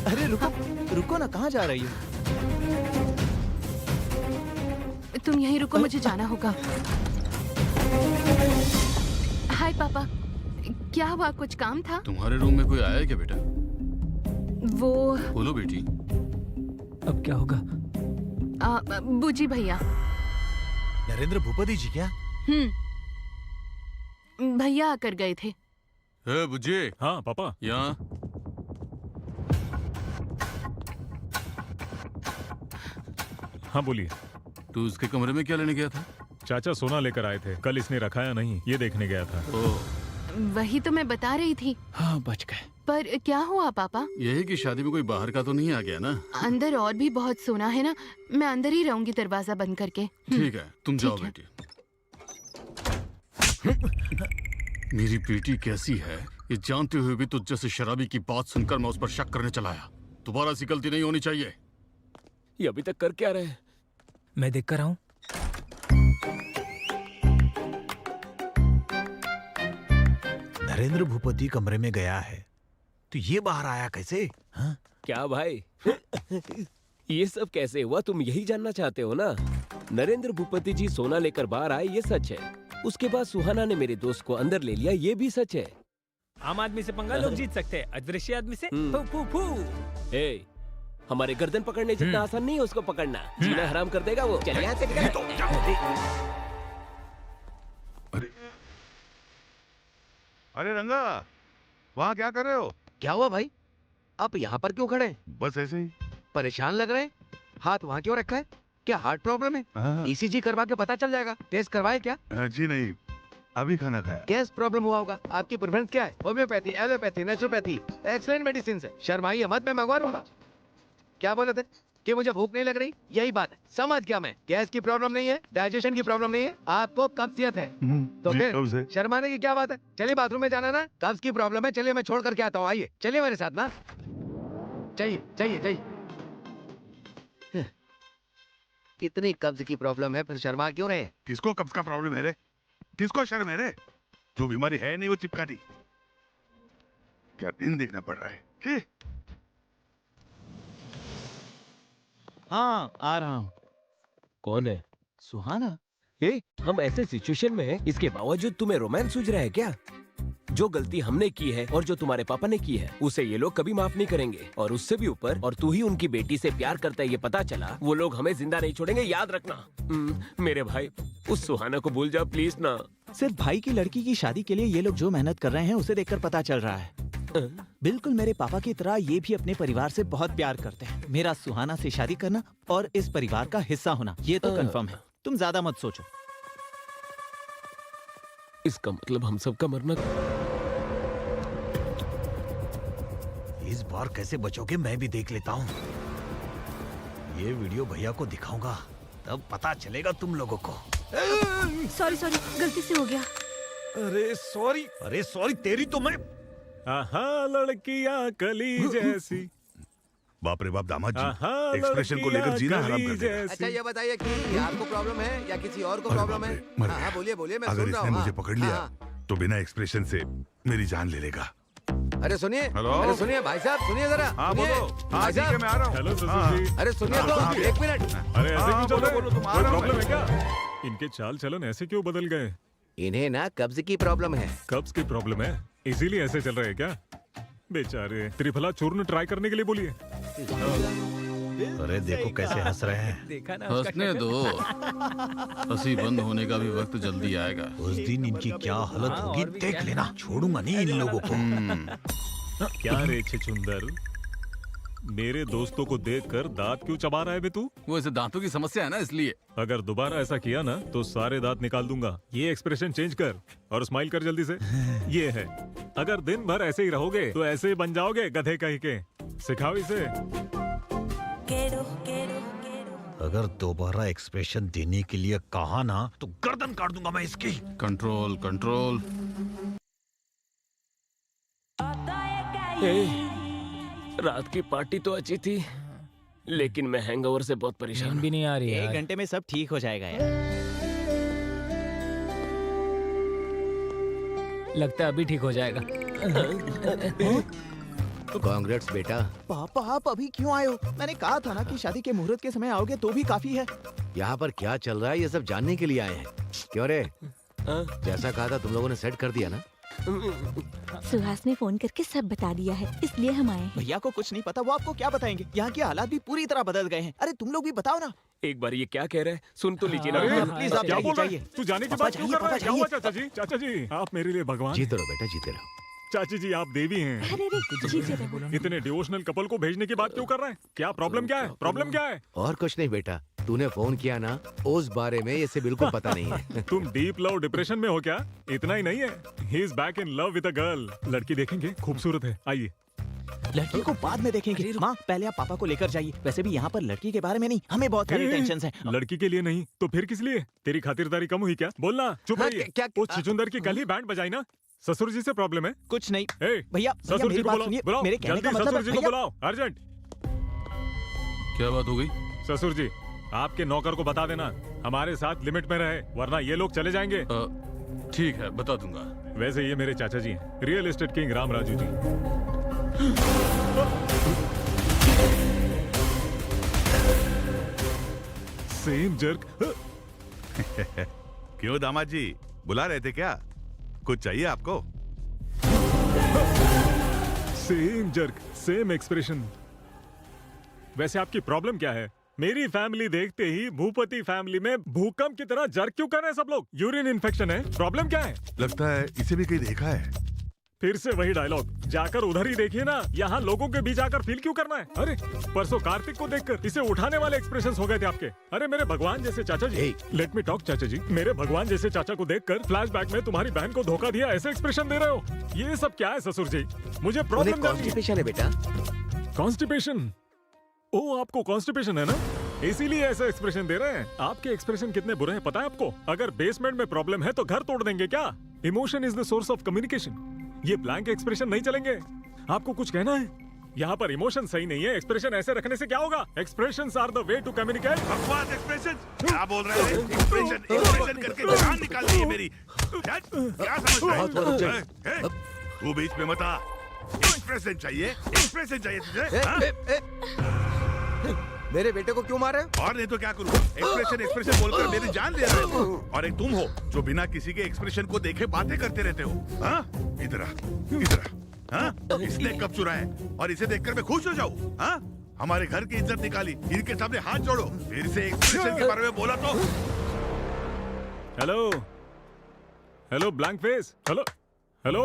अरे रुको रुको ना, कहाँ जा रही हो? तुम यहीं रुको, मुझे जाना होगा। हाय पापा, क्या हुआ? कुछ काम था? तुम्हारे रूम में कोई आया है क्या बेटा? वो बोलो बेटी। अब क्या होगा? बूजी भैया। नरेंद्र भूपति जी क्या? भैया आकर गए थे। हे बुज्जी। हाँ पापा। यहाँ। हाँ बोलिए। तू उसके कमरे में क्या लेने गया था? चाचा सोना लेकर आए थे, कल इसने रखा या नहीं ये देखने गया था। वही तो मैं बता रही थी। हाँ बच गए। पर क्या हुआ पापा? यही कि शादी में कोई बाहर का तो नहीं आ गया ना? अंदर और भी बहुत सोना है ना, मैं अंदर ही रहूंगी दरवाजा बंद करके। ठीक है, तुम जाओ बेटी। मेरी बेटी कैसी है ये जानते हुए भी तुझ जैसे शराबी की बात सुनकर मैं उस पर शक करने चला आया। दोबारा ऐसी गलती नहीं होनी चाहिए। ये अभी तक कर क्या रहे? मैं देख कर आऊं। नरेंद्र भूपति कमरे में गया है तो ये बाहर आया कैसे? हाँ? क्या भाई? ये सब कैसे हुआ तुम यही जानना चाहते हो ना? नरेंद्र भूपति जी सोना लेकर बाहर आए ये सच है। उसके बाद सुहाना ने मेरे दोस्त को अंदर ले लिया ये भी सच है। आम आदमी से पंगा लोग जीत सकते हैं, अदृश्य आदमी से फू फू फू। ए, हमारे गर्दन पकड़ने जितना आसान नहीं है उसको पकड़ना। जीना हराम कर देगा वो। चल यहाँ से निकल। अरे रंगा, वहाँ क्या कर रहे हो? क्या हुआ भाई? आप यहाँ पर क्यों खड़े हैं? बस ऐसे ही। परेशान लग रहे हैं। हाथ वहाँ क्यों रखा है? क्या हार्ट प्रॉब्लम है? हाँ। ईसीजी करवा के पता चल जाएगा। टेस्ट करवाए क्या? जी नहीं, अभी खाना खाया। गैस प्रॉब्लम हुआ होगा। आपकी प्रेफरेंस क्या है? Homeopathy, allopathy, naturopathy? Excellent medicine है। शर्माइए मत, मैं मंगवा लूंगा। क्या बोले थे कि मुझे भूख नहीं लग रही? यही बात है। समझ गया मैं। गैस की प्रॉब्लम नहीं है, डाइजेशन की प्रॉब्लम नहीं है, आपको कब्जियत है। तो जी, फिर कब से? शर्माने की क्या बात है? चलिए बाथरूम में जाना ना, कब्ज की प्रॉब्लम है। चलिए मैं छोड़ करके आता हूँ। आइए चलिए मेरे साथ ना। चाहिए चाहिए चाहिए। इतनी कब्ज की प्रॉब्लम है फिर शर्मा क्यों रहे? किसको कब्ज का प्रॉब्लम है रे? किसको शर्म है रे? जो बीमारी है नहीं वो चिपका दी। क्या दिन देखना पड़ रहा है? छी। हाँ आ रहा हूँ। कौन है? सुहाना। ए, हम ऐसे सिचुएशन में हैं, इसके बावजूद तुम्हें रोमांस सूझ रहा है क्या? जो गलती हमने की है और जो तुम्हारे पापा ने की है उसे ये लोग कभी माफ नहीं करेंगे। और उससे भी ऊपर, और तू ही उनकी बेटी से प्यार करता है ये पता चला, वो लोग हमें जिंदा नहीं छोड़ेंगे, याद रखना। मेरे भाई, उस सुहाना को भूल जा प्लीज ना। सिर्फ भाई की लड़की की शादी के लिए ये लोग जो मेहनत कर रहे हैं उसे देखकर पता चल रहा है। बिल्कुल मेरे पापा की तरह ये भी अपने परिवार से बहुत प्यार करते हैं। मेरा सुहाना से शादी करना और इस परिवार का हिस्सा होना ये तो कंफर्म है। तुम ज्यादा मत सोचो। इसका मतलब हम सबका मरना। इस बार कैसे बचोगे मैं भी देख लेता हूँ। ये वीडियो भैया को दिखाऊंगा तब पता चलेगा तुम लोगों को। सॉरी सॉरी, गलती से हो गया। अरे सॉरी तेरी तो मैं। आहा लड़कियां कली जैसी। बाप रे बाप दामाद आहा, जी, एक्सप्रेशन को लेकर जीना हराम कर दिया। अच्छा ये बताइए कि आपको प्रॉब्लम है या किसी और को प्रॉब्लम है? मर हाँ गया। बोलिए बोलिए, मैं अगर सुन रहा इसने हूँ। मुझे हाँ, पकड़ लिया हाँ। तो बिना एक्सप्रेशन से मेरी जान ले लेगा। अरे सुनिए, हेलो? अरे सुनिए भाई साहब, सुनिए जरा। हाँ सुनिए। बोलो। हाँ भाई ठीक है साहब, मैं आ रहा हूँ। हेलो ससुर हाँ, जी। अरे सुनिए तो, हाँ, एक मिनट। अरे ऐसे हाँ, क्यों चल बोलो, रहे? तुम आ कोई रहा हूँ प्रॉब्लम है मैं। क्या? इनके चाल चलन ऐसे क्यों बदल गए? इन्हें ना कब्ज की प्रॉब्लम है। कब्ज की प्रॉब्लम है इसीलिए ऐसे चल रहे हैं क्या? बेचारे। त्रिफला चूर्ण ट्राई करने के लिए बोलिए। अरे देखो कैसे हंस रहे हैं। देखा ना? हंसने दो। हंसी बंद होने का भी वक्त जल्दी आएगा। उस दिन इनकी क्या हालत होगी देख लेना। छोड़ूंगा नहीं इन लोगों को। क्या रे छुंदर, मेरे दोस्तों को देखकर दांत क्यों चबा रहा है बे तू? वो ऐसे दांतों की समस्या है ना इसलिए। अगर दोबारा ऐसा किया ना तो सारे दांत निकाल दूंगा। ये एक्सप्रेशन चेंज कर और स्माइल कर जल्दी से। ये है, अगर दिन भर ऐसे ही रहोगे तो ऐसे ही बन जाओगे गधे कहीं के। सिखाओ इसे। अगर दोबारा एक्सप्रेशन देने के लिए कहा ना तो गर्दन काट दूंगा मैं इसकी। Control control. रात की पार्टी तो अच्छी थी, लेकिन मैं हैंगओवर से बहुत परेशान नींद भी नहीं आ रही एक यार। घंटे में सब ठीक हो जाएगा यार। लगता है अभी ठीक हो जाएगा। कांग्रेट्स बेटा। पापा आप अभी क्यों आए हो? मैंने कहा था ना कि शादी के मुहूर्त के समय आओगे तो भी काफी है। यहाँ पर क्या चल रहा है ये सब जानने के लिए आए हैं। क्यों रे? हाँ? जैसा कहा था तुम लोगों ने सेट कर दिया ना? सुहास ने फोन करके सब बता दिया है, इसलिए हम आए हैं। भैया को कुछ नहीं पता, वो आपको क्या बताएंगे? यहाँ के हालात भी पूरी तरह बदल गए हैं। अरे तुम लोग भी बताओ ना। एक बार ये क्या कह रहा है सुन तो लीजिए ना। अरे, प्लीज आप क्या जाइए, बोल रहा है? जाइए। तू जाने के पापा बाद क्यों जाइए, कर रहा है? पापा क्या हुआ जाइए। चाचा जी? चाचा जी आप मेरे लिए भगवान। जीते रहो बेटा, जीते रहो। चाची जी आप देवी हैं। अरे रे, जीते रहो। इतने डिवोशनल कपल को भेजने की बात क्यों कर रहा है? क्या प्रॉब्लम क्या है? प्रॉब्लम क्या है? और कुछ नहीं बेटा, तूने फोन किया ना, उस बारे में इसे बिल्कुल पता नहीं है। तुम डीप लव डिप्रेशन में हो क्या? इतना ही नहीं है, he is back in love with a girl. लड़की देखेंगे, खूबसूरत है, आइए। लड़की को बाद में देखेंगे। माँ पहले आप पापा को लेकर जाइए। वैसे भी यहाँ पर लड़की के बारे में नहीं, हमें बहुत सारी टेंशन है। लड़की के लिए नहीं तो फिर किस लिए? तेरी खातिरदारी कम हुई क्या? बोलना, चुप हाँ, रहिए। क्या- उस छिचुंदर की कल ही बैंड बजाई ना। ससुर जी से प्रॉब्लम है? कुछ नहीं ए, भैया, ससुर जी मेरी को बात बुलाओ, सुनिए। बुलाओ, मेरे कहने जल्दी का मतलब ससुर जी को भैया- बुलाओ, अर्जेंट। क्या बात हो गई? ससुर जी आपके नौकर को बता देना हमारे साथ लिमिट में रहे, वरना ये लोग चले जाएंगे। ठीक है, बता दूंगा। वैसे ये मेरे चाचा जी हैं, real estate king Ram Raju ji. Same jerk. क्यों दामाद जी, बुला रहे थे क्या? कुछ चाहिए आपको? Same jerk, same expression. वैसे आपकी प्रॉब्लम क्या है? मेरी फैमिली देखते ही भूपति फैमिली में भूकंप की तरह जर्क क्यों कर रहे हैं सब लोग? यूरिन इन्फेक्शन है? प्रॉब्लम क्या है? लगता है इसे भी कहीं देखा है। फिर से वही डायलॉग, जाकर उधर ही देखिए ना, यहाँ लोगों के बीच आकर फील क्यों करना है? अरे परसों कार्तिक को देखकर इसे उठाने वाले एक्सप्रेशंस हो गए थे आपके। अरे मेरे भगवान जैसे चाचा जी, लेट मी टॉक चाचा जी, मेरे भगवान जैसे चाचा को देखकर फ्लैशबैक में तुम्हारी बहन को धोखा दिया ऐसे एक्सप्रेशन दे रहे हो। ये सब क्या है ससुर जी? मुझे उन्हें प्रॉब्लम कॉन्स्टिपेशन है बेटा। कॉन्स्टिपेशन? ओ आपको कॉन्स्टिपेशन है ना, इसीलिए ऐसे एक्सप्रेशन दे रहे हैं। आपके एक्सप्रेशन कितने बुरे हैं पता है आपको? अगर बेसमेंट में प्रॉब्लम है तो घर तोड़ देंगे क्या? Emotion is the source of communication. ये ब्लैंक एक्सप्रेशन नहीं चलेंगे। आपको कुछ कहना है? यहाँ पर इमोशन सही नहीं है, एक्सप्रेशन ऐसे रखने से क्या होगा? Expressions are the way to communicate. बकवास एक्सप्रेशन क्या बोल रहे हैं? एक्सप्रेशन करके जान निकाल दी है मेरी। क्या समझ रहे हैं? तू बीच में मत आ। एक्सप्रेशन चाहिए, एक्सप्रेशन चाहिए तुझे? हाँ? मेरे बेटे को क्यों मारे? और नहीं तो क्या करूँ? एक्सप्रेशन बोलकर मेरी जान ले रहे हो। और एक तुम हो जो बिना किसी के एक्सप्रेशन को देखे बातें करते रहते हो। हाँ? इधर हाँ? इसने कब चुराया और इसे देखकर मैं खुश हो जाऊँ? हाँ? हमारे घर की इज्जत निकाली, इनके सामने हाथ जोड़ो, फिर से एक्सप्रेशन के बारे में बोला तो? Hello hello blank face, hello hello.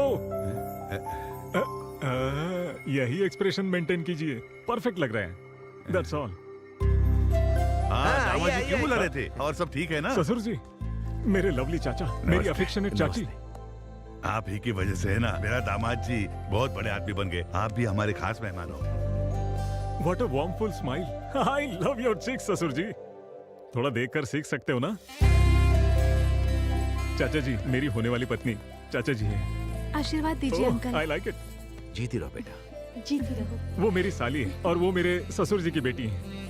यही एक्सप्रेशन मेंटेन कीजिए, परफेक्ट लग रहे हैं। That's all. हाँ, दामाद जी क्यों बुला रहे थे? और सब ठीक है ना? ससुर जी, मेरे लवली चाचा, मेरी अफेक्शनेट चाची। आप ही की वजह से है ना मेरा दामाद जी बहुत बड़े आदमी बन गए। आप भी हमारे खास मेहमान हो। What a warmful smile. I love your cheeks, ससुर जी। थोड़ा देखकर सीख सकते हो ना? चाचा जी, मेरी होने वाली पत्नी चाचा जी है। आशीर्वाद दीजिए अंकल। I like it. जीती रहो बेटा। जीती रहो। वो मेरी साली है और वो मेरे ससुर जी की बेटी है।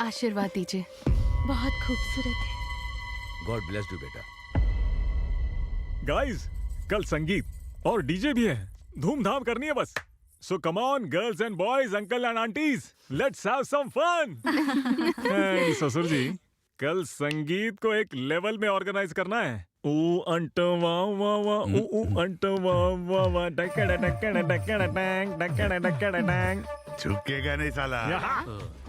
आशीर्वाद दीजिए। बहुत खूबसूरत है। गॉड ब्लेस यू बेटा। गाइस, कल संगीत और डीजे भी है, धूमधाम करनी है बस। So come on girls and boys, uncle and aunties, let's have some fun. ससुर जी, कल संगीत को एक लेवल में ऑर्गेनाइज करना है। ऊ अंट वाह वाह वाह, ऊ अंट वाह वाह वाह, डकड़ा डकड़ा डकड़ा डैंग, डकड़ा डकड़ा डैंग। झुकेगा नहीं साला।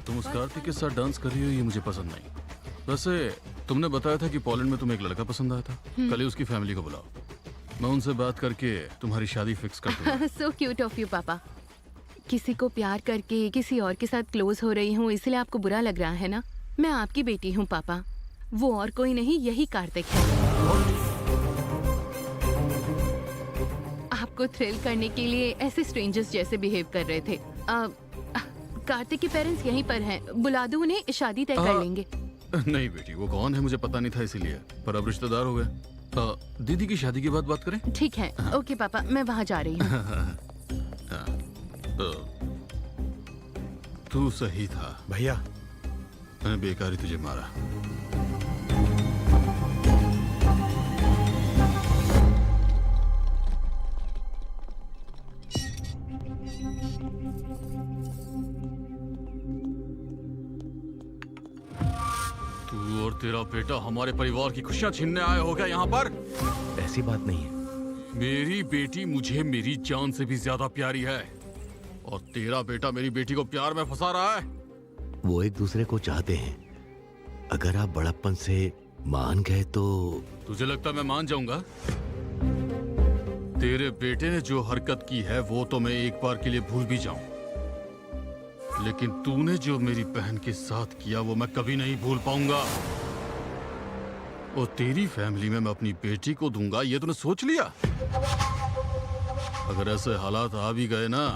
तुम उस कार्तिक के साथ डांस कर रही हो, ये मुझे पसंद नहीं। वैसे तुमने बताया था कि पोलैंड में तुम्हें एक लड़का पसंद आया था। कल ही उसकी फैमिली को बुलाओ, मैं उनसे बात करके तुम्हारी शादी फिक्स कर दूंगा। सो क्यूट ऑफ यू पापा। किसी को प्यार करके किसी और के साथ क्लोज हो रही हूँ, इसलिए आपको बुरा लग रहा है ना? मैं आपकी बेटी हूँ पापा, वो और कोई नहीं, यही कार्तिक है। आपको थ्रिल करने के लिए ऐसे स्ट्रेंजर्स जैसे बिहेव कर रहे थे। कार्तिक के पेरेंट्स यहीं पर हैं, बुला दो उन्हें, शादी तय कर लेंगे। नहीं बेटी, वो कौन है मुझे पता नहीं था, इसीलिए, पर अब रिश्तेदार हो गए। दीदी की शादी की बात करें? ठीक है, ओके पापा, मैं वहाँ जा रही हूँ। तू सही था भैया, मैंने बेकार ही तुझे मारा। तेरा बेटा हमारे परिवार की खुशियां छीनने आया होगा यहाँ पर? ऐसी बात नहीं है। मेरी बेटी मुझे मेरी जान से भी ज्यादा प्यारी है और तेरा बेटा मेरी बेटी को प्यार में फंसा रहा है। वो एक दूसरे को चाहते हैं। अगर आप बड़प्पन से मान गए तो तुझे लगता मैं मान जाऊंगा? तेरे बेटे ने जो हरकत की है वो तो मैं एक बार के लिए भूल भी जाऊं, लेकिन तूने जो मेरी बहन के साथ किया वो मैं कभी नहीं भूल पाऊंगा। और तेरी फैमिली में मैं अपनी बेटी को दूंगा ये तूने सोच लिया? अगर ऐसे हालात आ भी गए ना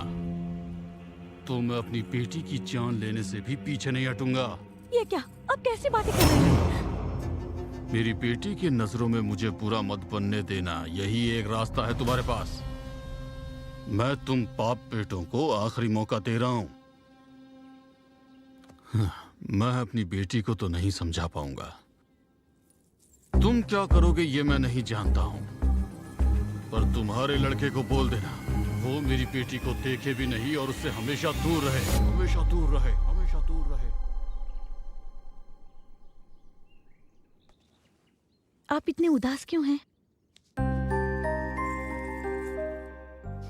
तो मैं अपनी बेटी की जान लेने से भी पीछे नहीं हटूंगा। ये क्या? अब कैसी बातें कर रहे हैं? मेरी बेटी की नजरों में मुझे बुरा मत बनने देना, यही एक रास्ता है तुम्हारे पास। मैं तुम बाप बेटों को आखिरी मौका दे रहा हूं। मैं अपनी बेटी को तो नहीं समझा पाऊंगा, तुम क्या करोगे ये मैं नहीं जानता हूं, पर तुम्हारे लड़के को बोल देना वो मेरी बेटी को देखे भी नहीं और उससे हमेशा दूर रहे, हमेशा दूर रहे, हमेशा दूर रहे। आप इतने उदास क्यों हैं?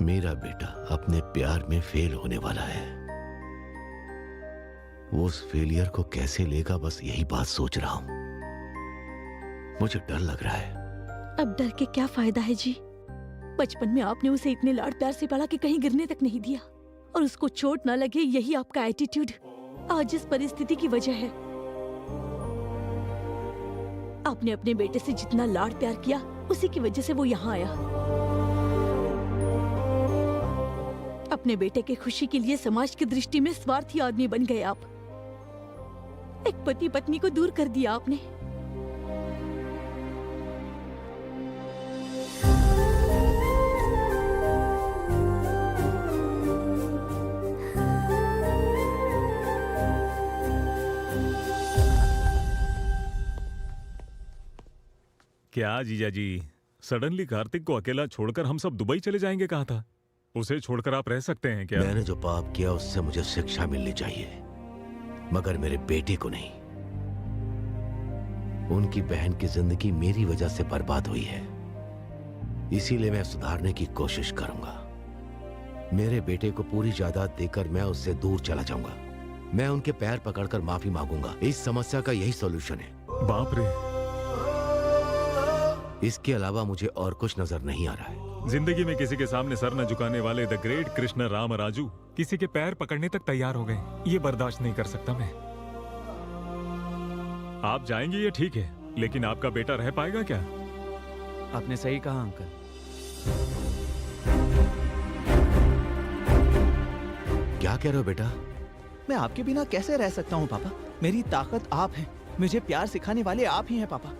मेरा बेटा अपने प्यार में फेल होने वाला है। वो उस फेलियर को कैसे लेगा, बस यही बात सोच रहा हूं। मुझे डर लग रहा है। अब डर के क्या फायदा है जी? बचपन में आपने उसे इतने लाड प्यार से पाला कि कहीं गिरने तक नहीं दिया, और उसको चोट ना लगे यही आपका एटीट्यूड आज इस परिस्थिति की वजह है। आपने अपने बेटे से जितना लाड प्यार किया उसी की वजह से वो यहाँ आया। अपने बेटे के खुशी के लिए समाज की दृष्टि में स्वार्थी आदमी बन गए आप। एक पति पत्नी को दूर कर दिया आपने। क्या जीजा जी, सडनली कार्तिक को अकेला छोड़कर हम सब दुबई चले जाएंगे कहा था? उसे छोड़कर आप रह सकते हैं क्या? मैंने जो पाप किया उससे मुझे शिक्षा मिलनी चाहिए, मगर मेरे बेटे को नहीं। उनकी बहन की जिंदगी मेरी वजह से बर्बाद हुई है, इसीलिए मैं सुधारने की कोशिश करूंगा। मेरे बेटे को पूरी जायदाद देकर मैं उससे दूर चला जाऊंगा। मैं उनके पैर पकड़कर माफी मांगूंगा। इस समस्या का यही सॉल्यूशन है। बाप रे, इसके अलावा मुझे और कुछ नजर नहीं आ रहा है। जिंदगी में किसी के सामने सर न झुकाने वाले द ग्रेट कृष्ण राम राजू किसी के पैर पकड़ने तक तैयार हो गए। ये बर्दाश्त नहीं कर सकता मैं। आप जाएंगे ये ठीक है, लेकिन आपका बेटा रह पाएगा क्या? आपने सही कहा अंकल। क्या कह रहे हो बेटा? मैं आपके बिना कैसे रह सकता हूँ पापा? मेरी ताकत आप हैं, मुझे प्यार सिखाने वाले आप ही हैं पापा।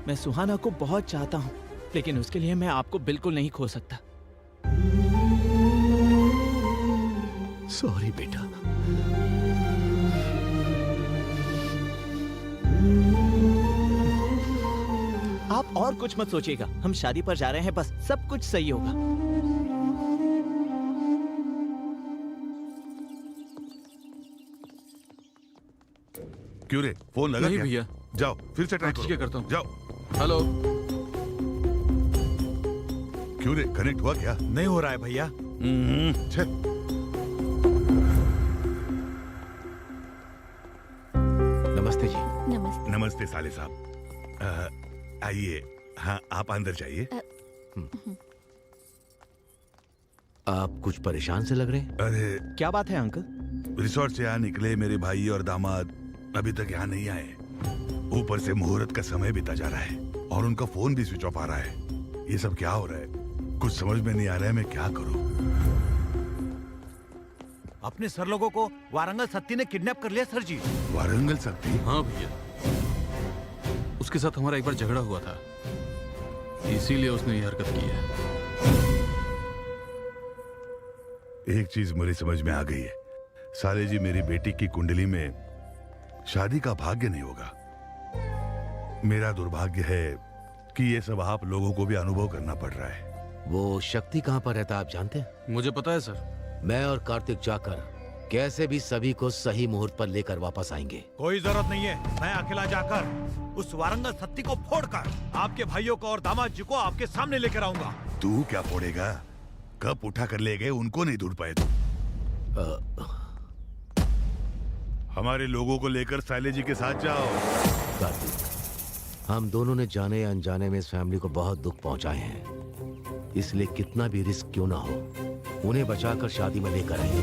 मैं सुहाना को बहुत चाहता हूँ, लेकिन उसके लिए मैं आपको बिल्कुल नहीं खो सकता। सॉरी बेटा। आप और कुछ मत सोचिएगा, हम शादी पर जा रहे हैं, बस सब कुछ सही होगा। क्यों रे, फोन लगा नहीं क्या? भैया। जाओ फिर से ट्राई ठीक है, करो। करता हूँ। जाओ। हेलो। क्यों रे, कनेक्ट हुआ क्या? नहीं हो रहा है भैया। छे। नमस्ते जी। नमस्ते। नमस्ते साले साहब। आइए। हाँ, आप अंदर जाइए। आप कुछ परेशान से लग रहे हैं। अरे क्या बात है अंकल? रिसोर्ट से यहाँ निकले मेरे भाई और दामाद अभी तक यहाँ नहीं आए। ऊपर से मुहूर्त का समय बीता जा रहा है और उनका फोन भी स्विच ऑफ आ रहा है। ये सब क्या हो रहा है? कुछ समझ में नहीं आ रहा है, मैं क्या करूं? अपने सर लोगों को वारंगल सत्ती ने किडनैप कर लिया सर जी। वारंगल सत्ती? हाँ भैया, उसके साथ हमारा एक बार झगड़ा हुआ था, इसीलिए उसने ये हरकत की है। एक चीज मेरी समझ में आ गई है, साले जी, मेरी बेटी की कुंडली में शादी का भाग्य नहीं होगा। मेरा दुर्भाग्य है कि ये सब आप लोगों को भी अनुभव करना पड़ रहा है। वो शक्ति कहाँ पर रहता है आप जानते हैं? मुझे पता है सर। मैं और कार्तिक जाकर कैसे भी सभी को सही मुहूर्त पर लेकर वापस आएंगे। कोई जरूरत नहीं है, मैं अकेला जाकर उस वारंगल सत्ती को फोड़कर आपके भाइयों को और दामाद जी को आपके सामने लेकर आऊंगा। तू क्या फोड़ेगा? कब उठा कर ले गए उनको नहीं ढूंढ पाए तुम। हमारे लोगों को लेकर साले जी के साथ जाओ। कार्तिक, हम दोनों ने जाने या अनजाने में इस फैमिली को बहुत दुख पहुंचाए हैं, इसलिए कितना भी रिस्क क्यों ना हो उन्हें बचाकर शादी में लेकर आएंगे।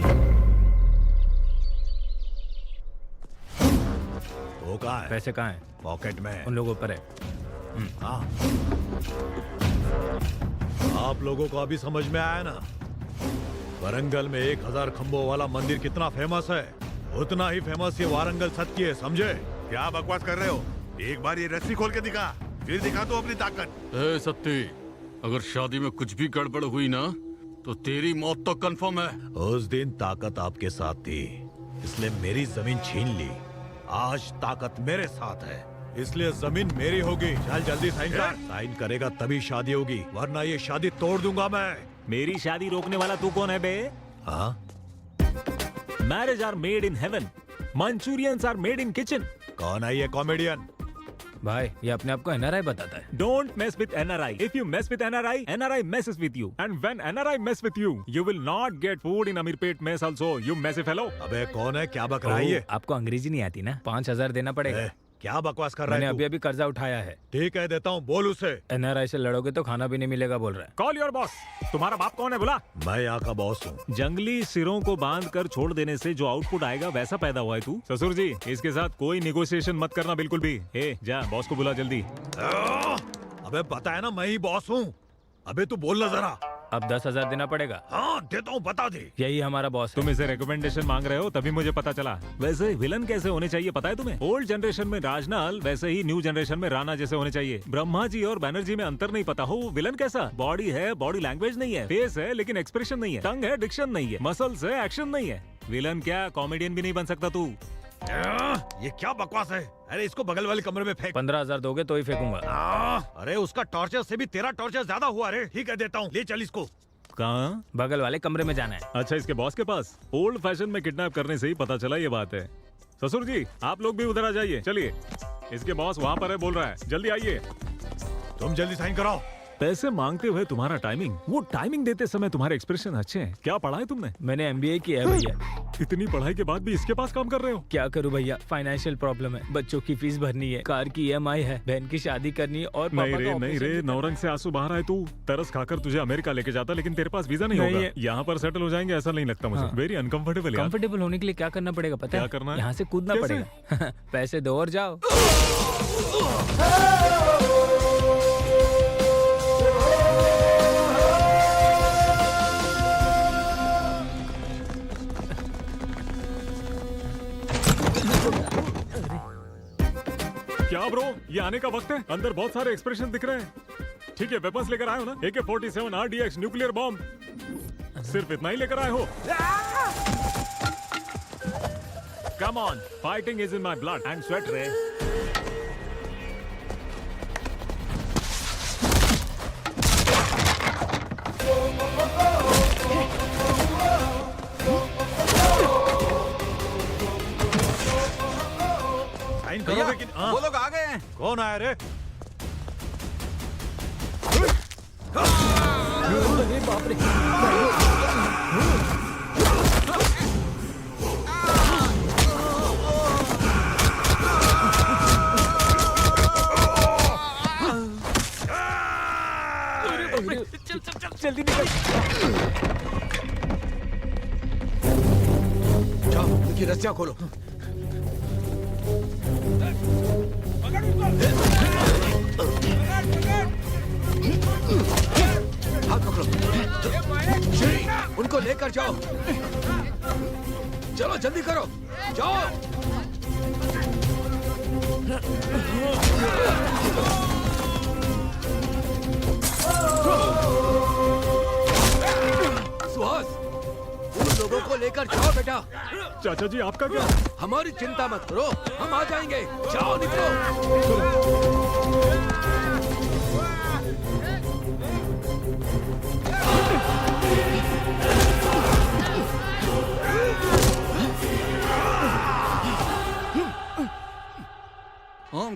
वो कहाँ है? पैसे कहाँ हैं? पॉकेट में। उन लोगों पर है। हाँ। आप लोगों को अभी समझ में आया ना? वारंगल में 1000 खंभों वाला मंदिर कितना फेमस है, उतना ही फेमस ये वारंगल सत्ती है, समझे? क्या बकवास कर रहे हो? एक बार ये रस्सी खोल के दिखा, फिर दिखा तो अपनी ताकत। ए सत्ती, अगर शादी में कुछ भी गड़बड़ हुई ना तो तेरी मौत तो कंफर्म है। उस दिन ताकत आपके साथ थी, इसलिए मेरी जमीन छीन ली। आज ताकत मेरे साथ है, इसलिए जमीन मेरी होगी। चल जल्दी साइन कर। साइन करेगा तभी शादी होगी, वरना ये शादी तोड़ दूंगा मैं। मेरी शादी रोकने वाला तू कौन है बे? हाँ? Marriage are made in heaven, manchurians are made in kitchen. कौन है ये कॉमेडियन? भाई ये अपने आप को एनआरआई बताता है। Don't mess with NRI. If you mess with NRI, NRI messes with you. And when NRI mess with you, you will not get food in Amirpet mess also. You messy fellow. अबे कौन है? क्या बक रहा है ये? आपको अंग्रेजी नहीं आती ना? 5000 देना पड़ेगा। क्या बकवास कर रहा मैंने है अभी अभी कर्जा उठाया है। ठीक है देता हूँ, बोल उसे। एनआरआई से लड़ोगे तो खाना भी नहीं मिलेगा बोल रहा है। Call your boss. तुम्हारा बाप कौन है बुला? मैं यहाँ का बॉस हूँ। जंगली सिरों को बांध कर छोड़ देने से जो आउटपुट आएगा वैसा पैदा हुआ है तू। ससुर जी, इसके साथ कोई निगोशिएशन मत करना बिल्कुल भी। ए, जा बॉस को बुला जल्दी। अबे पता है ना मैं ही बॉस हूँ। अबे तू बोल ना जरा। अब 10,000 देना पड़ेगा। हाँ देता हूँ, बता दे। यही हमारा बॉस है। तुम इसे रिकमेंडेशन मांग रहे हो तभी मुझे पता चला। वैसे विलन कैसे होने चाहिए पता है तुम्हें? ओल्ड जनरेशन में राजनाल, वैसे ही न्यू जनरेशन में राणा जैसे होने चाहिए। ब्रह्मा जी और बैनर्जी में अंतर नहीं पता हो, वो विलन कैसा? बॉडी है, बॉडी लैंग्वेज नहीं है, फेस है लेकिन एक्सप्रेशन नहीं है, टंग है, डिक्शन नहीं है, मसल्स है, एक्शन नहीं है। विलन क्या कॉमेडियन भी नहीं बन सकता तू। ये क्या बकवास है? अरे इसको बगल वाले कमरे में फेंक। 15,000 दोगे तो ही फेंकूंगा। अरे उसका टॉर्चर से भी तेरा टॉर्चर ज्यादा हुआ रे। ठीक है देता हूँ, ले चल इसको। कहाँ? बगल वाले कमरे में जाना है। अच्छा, इसके बॉस के पास। ओल्ड फैशन में किडनैप करने से ही पता चला ये बात है। ससुर जी, आप लोग भी उधर आ जाइए। चलिए, इसके बॉस वहाँ पर है, बोल रहा है, जल्दी आइए। तुम जल्दी साइन कराओ। पैसे मांगते हुए तुम्हारा टाइमिंग, वो टाइमिंग देते समय तुम्हारे एक्सप्रेशन अच्छे हैं। क्या पढ़ा है तुमने? मैंने MBA किया है भैया। इतनी पढ़ाई के बाद भी इसके पास काम कर रहे हो? क्या करूं भैया, फाइनेंशियल प्रॉब्लम है। बच्चों की फीस भरनी है, कार की EMI है, बहन की शादी करनी है और नहीं रे, नौरंग से आंसू बाहर आए तू। तरस खाकर तुझे अमेरिका लेके जाता, लेकिन तेरे पास वीजा नहीं होगा। यहाँ पर सेटल हो जाएंगे ऐसा नहीं लगता मुझे। Very uncomfortable. कंफर्टेबल होने के लिए क्या करना पड़ेगा पता है? क्या करना है? यहाँ से कूदना पड़ेगा। पैसे दो और जाओ। क्या ब्रो, ये आने का वक्त है? अंदर बहुत सारे एक्सप्रेशन दिख रहे हैं। ठीक है, वेपन्स लेकर आए हो ना? AK-47 RDX nuclear bomb. सिर्फ इतना ही लेकर आए हो? Come on, fighting is in my blood and sweat रे। साइन करोगे कि? वो लोग आ गए हैं। कौन आया रे? अरे बाप रे। चल जल्दी निकल। जाओ, उनकी रस्सियां खोलो। हाथ पकड़ो। उनको लेकर जाओ। चलो जल्दी करो, जाओ। सुहास, उन लोगों को लेकर जाओ बेटा। चाचा जी, आपका क्या? हमारी चिंता मत करो, हम आ जाएंगे। जाओ निकलो।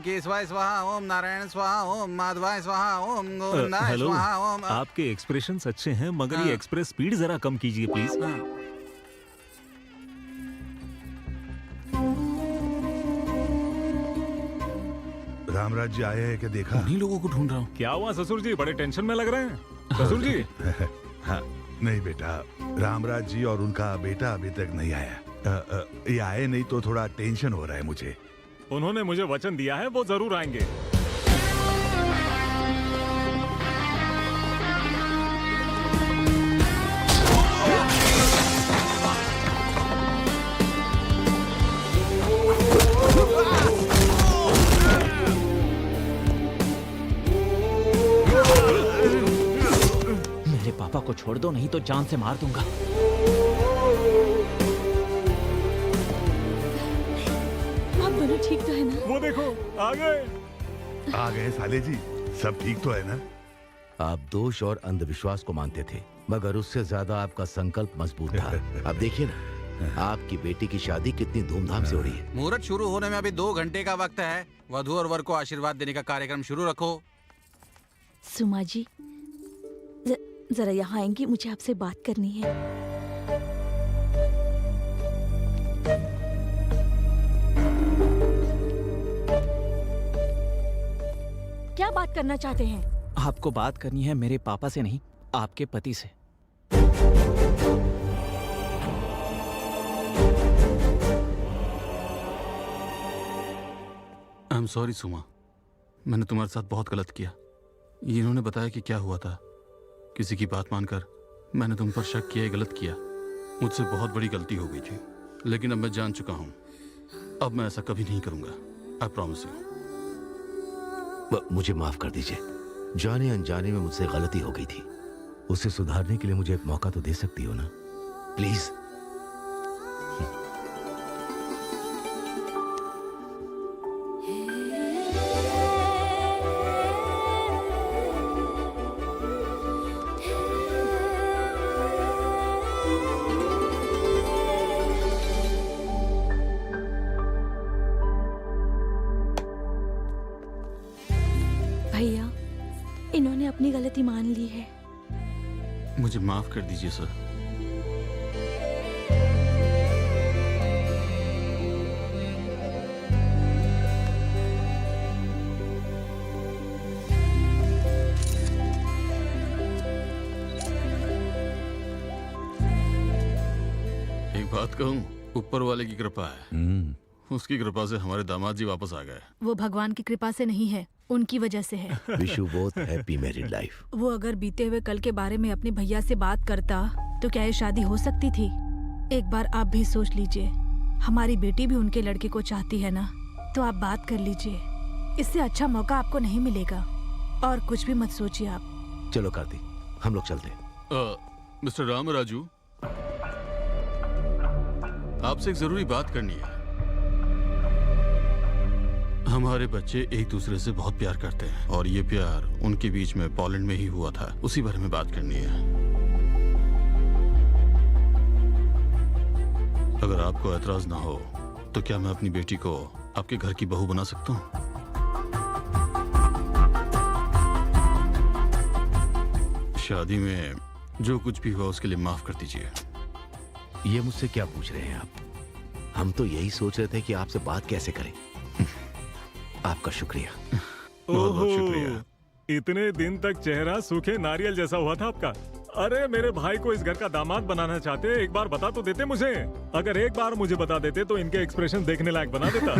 केशवाय स्वाहा, ओम नारायण स्वाहा, ओम माधवाय स्वाहा, ओम गोविंदाय हेलो, स्वाहा, ओम आपके एक्सप्रेशंस अच्छे हैं मगर ये एक्सप्रेस स्पीड जरा कम कीजिए प्लीज। रामराज जी आए हैं क्या देखा? उन्हीं लोगों को ढूंढ रहा हूँ। क्या हुआ ससुर जी, बड़े टेंशन में लग रहे हैं ससुर जी? हाँ, नहीं बेटा, रामराज जी और उनका बेटा अभी तक नहीं आया। ये आए नहीं तो थोड़ा टेंशन हो रहा है मुझे। उन्होंने मुझे वचन दिया है वो जरूर आएंगे। मेरे पापा को छोड़ दो, नहीं तो जान से मार दूंगा। आप दोनों ठीक तो है ना? वो देखो आ गए साले जी, सब ठीक तो है ना? आप दोष और अंधविश्वास को मानते थे, मगर उससे ज्यादा आपका संकल्प मजबूत था। अब देखिए ना, आपकी बेटी की शादी कितनी धूमधाम से हो रही है। मुहूर्त शुरू होने में अभी 2 घंटे का वक्त है। वधू और वर को आशीर्वाद देने का कार्यक्रम शुरू रखो। सुमा जी, जरा यहाँ आएंगी, मुझे आपसे बात करनी है। क्या बात करना चाहते हैं? आपको बात करनी है मेरे पापा से नहीं, आपके पति से। आई एम सॉरी सुमा, मैंने तुम्हारे साथ बहुत गलत किया। इन्होंने बताया कि क्या हुआ था, किसी की बात मानकर मैंने तुम पर शक किया, गलत किया। मुझसे बहुत बड़ी गलती हो गई थी, लेकिन अब मैं जान चुका हूँ। अब मैं ऐसा कभी नहीं करूंगा। I promise you. मुझे माफ कर दीजिए, जाने अनजाने में मुझसे गलती हो गई थी। उसे सुधारने के लिए मुझे एक मौका तो दे सकती हो ना, प्लीज। भैया, इन्होंने अपनी गलती मान ली है। मुझे माफ कर दीजिए सर। एक बात कहूँ, ऊपर वाले की कृपा है। उसकी कृपा से हमारे दामाद जी वापस आ गए। वो भगवान की कृपा से नहीं है, उनकी वजह से है। Wish you both happy married life. वो अगर बीते हुए कल के बारे में अपने भैया से बात करता तो क्या ये शादी हो सकती थी? एक बार आप भी सोच लीजिए, हमारी बेटी भी उनके लड़के को चाहती है ना, तो आप बात कर लीजिए। इससे अच्छा मौका आपको नहीं मिलेगा। और कुछ भी मत सोचिए आप। चलो कार्तिक, हम लोग चलते हैं। मिस्टर राम राजू, आपसे एक जरूरी बात करनी है। हमारे बच्चे एक दूसरे से बहुत प्यार करते हैं और ये प्यार उनके बीच में पोलैंड में ही हुआ था। उसी बारे में बात करनी है। अगर आपको एतराज ना हो तो क्या मैं अपनी बेटी को आपके घर की बहू बना सकता हूँ? शादी में जो कुछ भी हुआ उसके लिए माफ कर दीजिए। ये मुझसे क्या पूछ रहे हैं आप? हम तो यही सोच रहे थे कि आपसे बात कैसे करें। आपका शुक्रिया। बहुत बहुत शुक्रिया। इतने दिन तक चेहरा सूखे नारियल जैसा हुआ था आपका। अरे मेरे भाई को इस घर का दामाद बनाना चाहते, एक बार बता तो देते मुझे। अगर एक बार मुझे बता देते तो इनके एक्सप्रेशन देखने लायक बना देता।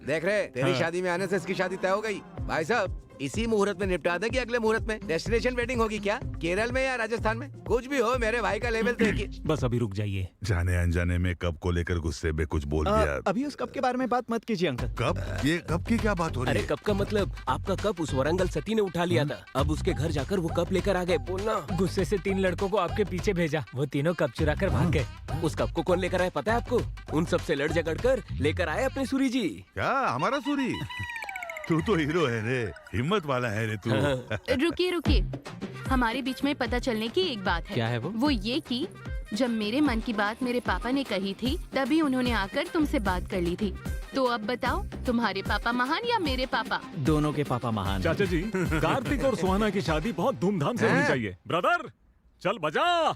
देख रहे, तेरी शादी में आने से इसकी शादी तय हो गई। भाई साहब, इसी मुहूर्त में निपटा दे कि अगले मुहूर्त में? डेस्टिनेशन वेडिंग होगी क्या, केरल में या राजस्थान में? कुछ भी हो, मेरे भाई का लेवल देखिए। बस अभी रुक जाइए। जाने अनजाने में कप को लेकर गुस्से में कुछ बोल दिया। अभी उस कप के बारे में बात मत कीजिए अंकल। कप? ये कप की क्या बात हो रही अरे है? कप का मतलब आपका कप उस वरंगल सती ने उठा लिया था। अब उसके घर जाकर वो कप लेकर आ गए। बोलना। गुस्से से 3 लड़कों को आपके पीछे भेजा, वो तीनों कप चुरा कर भाग गए। उस कप को कौन लेकर आया पता है आपको? उन सब से लड़ झगड़ कर लेकर आए अपने सूरी जी। क्या हमारा सूरी? तू तो हीरो है रे, हिम्मत वाला है रे तू। रुकिए रुकिए, हमारे बीच में पता चलने की एक बात है। क्या है वो? ये कि जब मेरे मन की बात मेरे पापा ने कही थी, तभी उन्होंने आकर तुमसे बात कर ली थी। तो अब बताओ, तुम्हारे पापा महान या मेरे पापा? दोनों के पापा महान हैं। चाचा जी, कार्तिक और सुहाना की शादी बहुत धूमधाम से होनी चाहिए। ब्रदर, चल बजा।